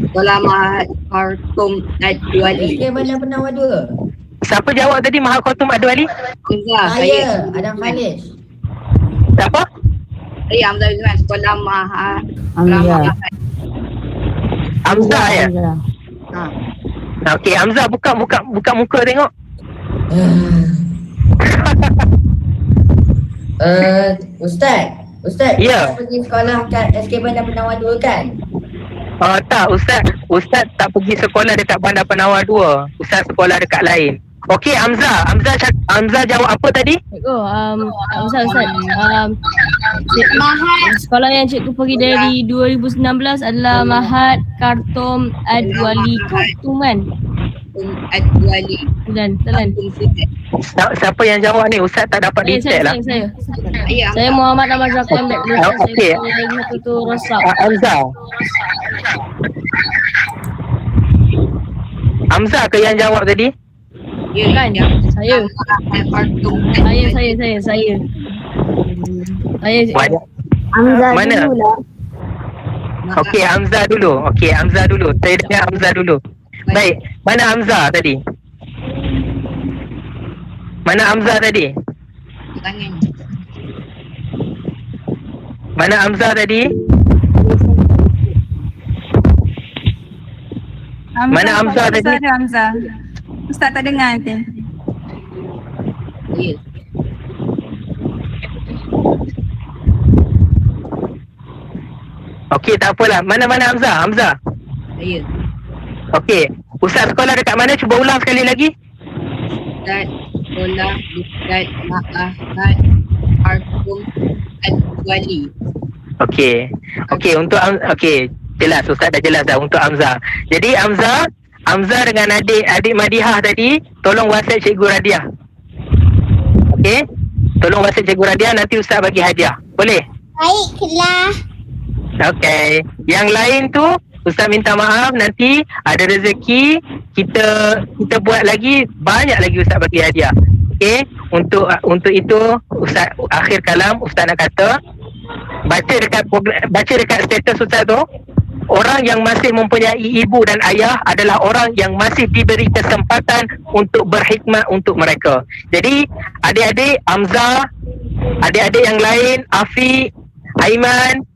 Sekolah Mahat Khartoum Adwali. Bandar Penawar 2.
Siapa jawab tadi? Mahat Khartoum Adwali?
Saya Adam Khalid.
Siapa?
Saya Hamzah Izman, sekolah Mahat
Hamzah ya? Okey, Hamzah buka muka tengok.
Ustaz,
Ya.
pergi sekolah kat SK Bandar Penawar 2 kan?
Tak, Ustaz tak pergi sekolah dekat Bandar Penawar 2. Ustaz sekolah dekat lain. Okey, Hamzah jawab apa tadi?
Ustaz. Sekolah yang cikgu pergi dari 2019 adalah Mahat Khartoum Adwali Khartoum kan?
Adwali.
Telan.
Siapa yang jawab ni? Ustaz tak dapat detect lah.
Saya Muhammad Ahmad Zakwan.
Okey.
Satu tu Rosak.
Hamzah ke yang jawab tadi?
Ya kan?
Saya.
Mana? Okey, Hamzah dulu. Saya dengar Hamzah dulu. Baik, mana Hamzah tadi? Mana Hamzah tadi? Mana Hamzah tadi?
Hamzah. Ustaz tak dengar nanti.
Ya.
Okey, tak apalah. Mana Hamzah?
Saya.
Okey. Ustaz sekolah dekat mana? Cuba ulang sekali lagi.
Ustaz sekolah dekat Mahat Khartoum Adwali.
Okey, jelas, Ustaz dah jelas dah untuk Hamzah. Jadi Hamzah dengan adik Madihah tadi, tolong WhatsApp Cikgu Radiah. Okey? Tolong WhatsApp Cikgu Radiah, nanti Ustaz bagi hadiah. Boleh?
Baiklah.
Okey. Yang lain tu Ustaz minta maaf, nanti ada rezeki kita buat lagi, banyak lagi Ustaz bagi hadiah. Okey? Untuk itu Ustaz akhir kalam Ustaz nak kata, baca dekat status Ustaz tu, orang yang masih mempunyai ibu dan ayah adalah orang yang masih diberi kesempatan untuk berhikmat untuk mereka. Jadi adik-adik Hamzah, adik-adik yang lain, Afiq, Aiman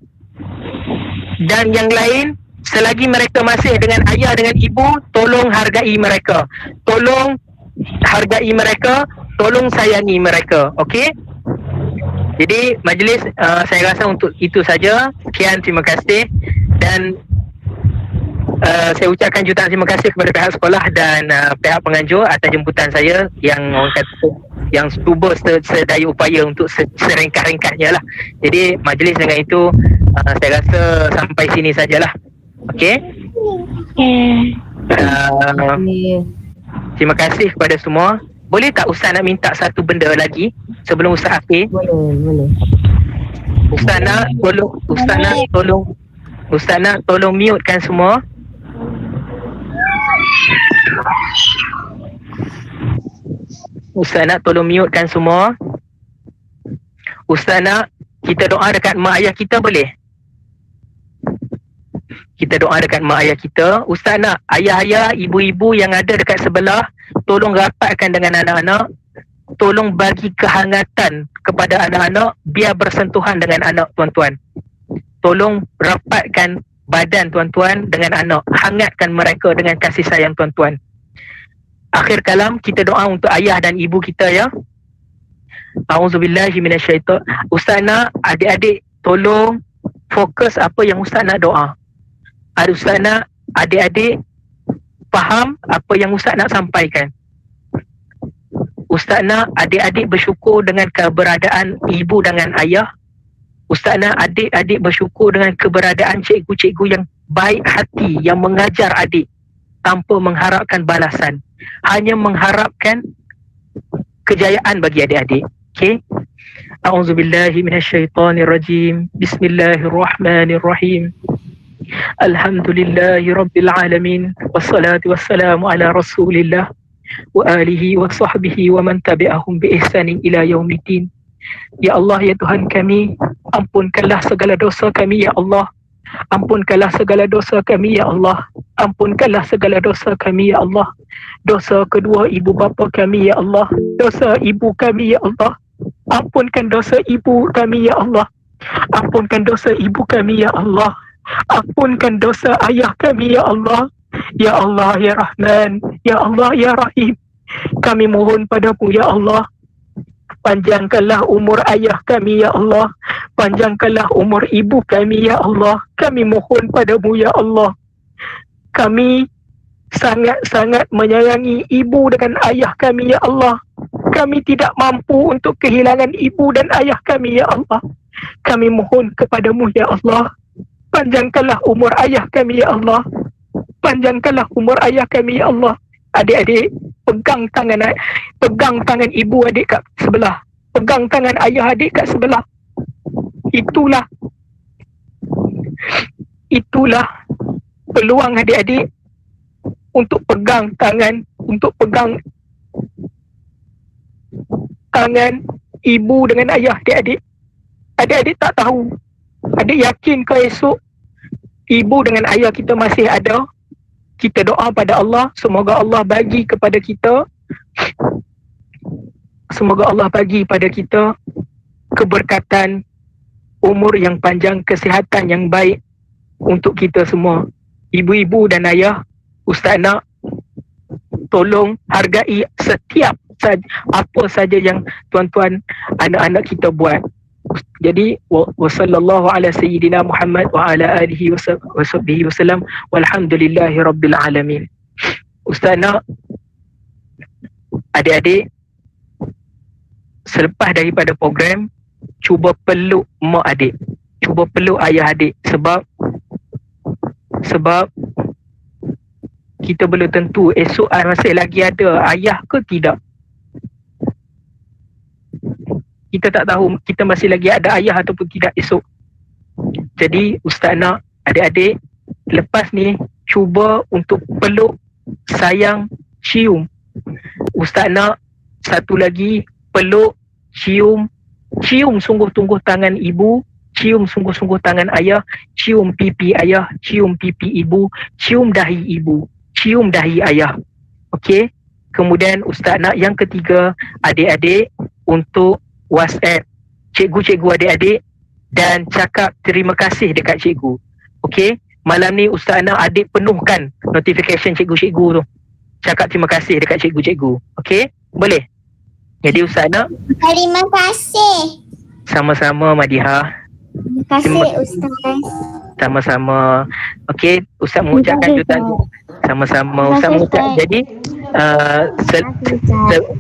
dan yang lain, selagi mereka masih dengan ayah dengan ibu, tolong hargai mereka. Tolong sayangi mereka. Okey? Jadi majlis saya rasa untuk itu saja. Sekian, terima kasih. Dan saya ucapkan jutaan terima kasih kepada pihak sekolah dan pihak penganjur atas jemputan saya yang orang kata yang cuba sedaya upaya untuk seringkas-ringkasnya lah. Jadi majlis dengan itu saya rasa sampai sini sajalah. Okey? Terima kasih kepada semua. Boleh tak Ustaz nak minta satu benda lagi sebelum Ustaz akhir?
Boleh.
Ustaz nak tolong mutekan semua. Ustaz nak tolong mutekan semua. Ustaz nak Kita doa dekat mak ayah kita boleh? Kita doa dekat mak ayah kita. Ustaz nak ayah-ayah, ibu-ibu yang ada dekat sebelah, tolong rapatkan dengan anak-anak. Tolong bagi kehangatan kepada anak-anak biar bersentuhan dengan anak tuan-tuan. Tolong rapatkan badan tuan-tuan dengan anak. Hangatkan mereka dengan kasih sayang tuan-tuan. Akhir kalam, kita doa untuk ayah dan ibu kita ya. A'udzubillahi minasyaitan. Ustaz nak adik-adik tolong fokus apa yang Ustaz nak doa. Ustaz nak adik-adik faham apa yang Ustaz nak sampaikan. Ustaz nak adik-adik bersyukur dengan keberadaan ibu dengan ayah. Ustaz nak adik-adik bersyukur dengan keberadaan cikgu-cikgu yang baik hati, yang mengajar adik tanpa mengharapkan balasan, hanya mengharapkan kejayaan bagi adik-adik. Okey. A'udzubillahi minasyaitonirrajim. Bismillahirrahmanirrahim. Alhamdulillahi rabbil alamin. Wassalatu wassalamu ala Rasulillah wa alihi wa sahbihi wa man tabi'ahum bi ihsanin ila yaumiddin. Ya Allah, ya Tuhan kami, ampunkanlah segala dosa kami ya Allah. Ampunkanlah segala dosa kami ya Allah. Ampunkanlah segala dosa kami ya Allah. Dosa kedua ibu bapa kami ya Allah. Dosa ibu kami ya Allah. Ampunkan dosa ibu kami ya Allah. Ampunkan dosa ibu kami ya Allah. Ampunkan dosa ayah kami ya Allah. Ya Allah ya Rahman, ya Allah ya Rahim. Kami mohon padamu ya Allah, panjangkanlah umur ayah kami ya Allah. Panjangkanlah umur ibu kami ya Allah. Kami mohon padamu ya Allah. Kami sangat-sangat menyayangi ibu dengan ayah kami ya Allah. Kami tidak mampu untuk kehilangan ibu dan ayah kami ya Allah. Kami mohon kepadamu ya Allah, panjangkanlah umur ayah kami ya Allah. Panjangkanlah umur ayah kami ya Allah. Adik-adik, pegang tangan ibu adik kat sebelah. Pegang tangan ayah adik kat sebelah. Itulah peluang adik-adik untuk pegang tangan ibu dengan ayah adik-adik. Adik-adik tak tahu. Adik yakin ke esok ibu dengan ayah kita masih ada? Kita doa pada Allah, semoga Allah bagi kepada kita, semoga Allah bagi pada kita keberkatan, umur yang panjang, kesihatan yang baik untuk kita semua. Ibu-ibu dan ayah, Ustaz nak tolong hargai setiap apa saja yang tuan-tuan anak-anak kita buat. Jadi wassallallahu ala sayyidina Muhammad wa ala alihi washabbihi wasallam walhamdulillahi rabbil alamin. Ustaz nak adik-adik selepas daripada program cuba peluk mak adik, cuba peluk ayah adik, sebab kita belum tentu esok masih lagi ada ayah ke tidak. Kita tak tahu kita masih lagi ada ayah ataupun tidak esok. Jadi Ustaz nak adik-adik lepas ni cuba untuk peluk, sayang, cium. Ustaz nak satu lagi peluk, cium sungguh-sungguh tangan ibu, cium sungguh-sungguh tangan ayah, cium pipi ayah, cium pipi ibu, cium dahi ibu, cium dahi ayah. Okey. Kemudian Ustaz nak yang ketiga, adik-adik untuk WhatsApp cikgu-cikgu adik-adik dan cakap terima kasih dekat cikgu. Okey, malam ni Ustaz nak adik penuhkan notification cikgu-cikgu tu. Cakap terima kasih dekat cikgu-cikgu. Okey, boleh? Jadi Ustaz nak
Terima kasih.
sama-sama Madiha.
Terima kasih Ustaz.
Sama-sama. Okey, Ustaz mengucapkan jutaan sama-sama. Ustaz mengucap. Jadi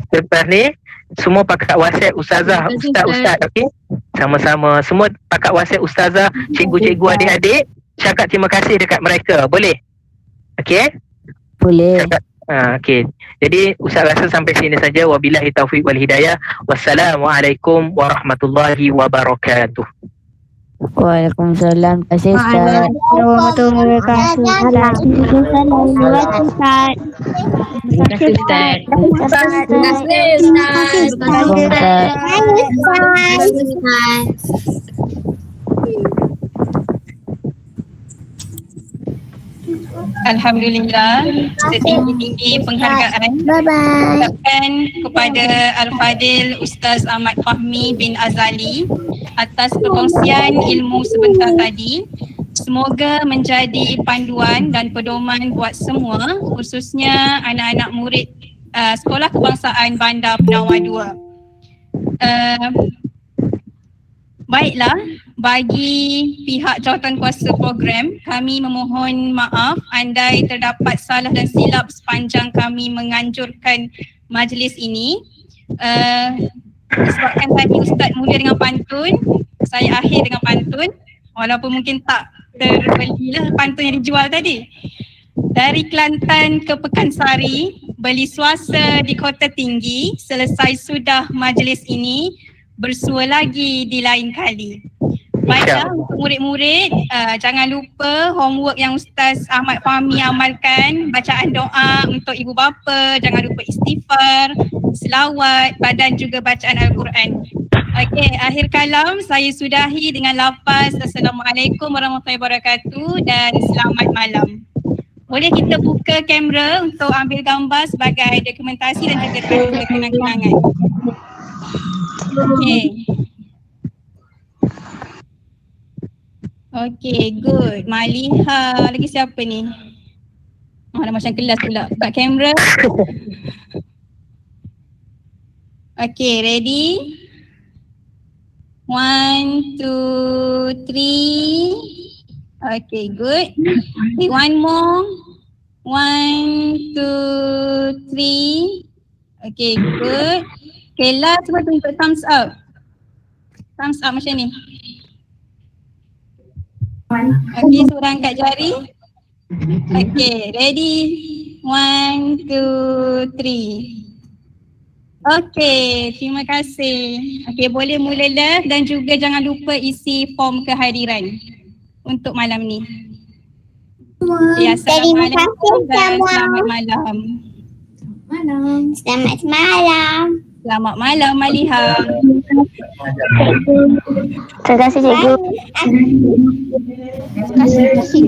selepas ni semua pakat WhatsApp Ustazah, Ustaz, okey? Sama-sama. Semua pakat WhatsApp Ustazah, cikgu-cikgu adik-adik, cakap terima kasih dekat mereka. Boleh? Okey?
Boleh.
Okey. Jadi Ustaz rasa sampai sini saja. Wabillahi taufiq wal hidayah. Wassalamualaikum warahmatullahi wabarakatuh.
Waalaikumsalam. Terima kasih Ustaz.
Warahmatullahi wabarakatuh.
Terima kasih Ustaz.
Terima kasih Ustaz.
Alhamdulillah, setinggi-tinggi penghargaan
Bye-bye.
ucapkan kepada Al-Fadil Ustaz Ahmad Fahmi bin Azali atas perkongsian ilmu sebentar tadi. Semoga menjadi panduan dan pedoman buat semua, khususnya anak-anak murid Sekolah Kebangsaan Bandar Penawar 2. Baiklah, bagi pihak jawatankuasa program, kami memohon maaf andai terdapat salah dan silap sepanjang kami menganjurkan majlis ini. Disebabkan tadi Ustaz mula dengan pantun, saya akhir dengan pantun, walaupun mungkin tak terbelilah pantun yang dijual tadi. Dari Kelantan ke Pekansari, beli suasa di Kota Tinggi, selesai sudah majlis ini, bersua lagi di lain kali. Baiklah, untuk murid-murid, jangan lupa homework yang Ustaz Ahmad Fahmi amalkan, bacaan doa untuk ibu bapa, jangan lupa istighfar, selawat dan juga bacaan Al-Quran. Okey, akhir kalam saya sudahi dengan lafaz Assalamualaikum warahmatullahi wabarakatuh dan selamat malam. Boleh kita buka kamera untuk ambil gambar sebagai dokumentasi dan juga kenang-kenangan. Okay, good. Maliha, lagi siapa ni? Ada macam kelas pula. Buka kamera. Okay, ready? 1, 2, 3. Okay, good. Okay, one more. 1, 2, 3. Okay, good. Okay, last cuba tunjuk thumbs up. Thumbs up macam ni. Okay, seorang angkat jari. Okay, ready? 1, 2, 3. Okay, terima kasih. Okay, boleh mula live dan juga jangan lupa isi form kehadiran untuk malam ni. Okay, Assalamualaikum dan selamat malam.
Selamat malam.
Selamat malam Maliha.
Terima kasih cikgu.
Terima kasih.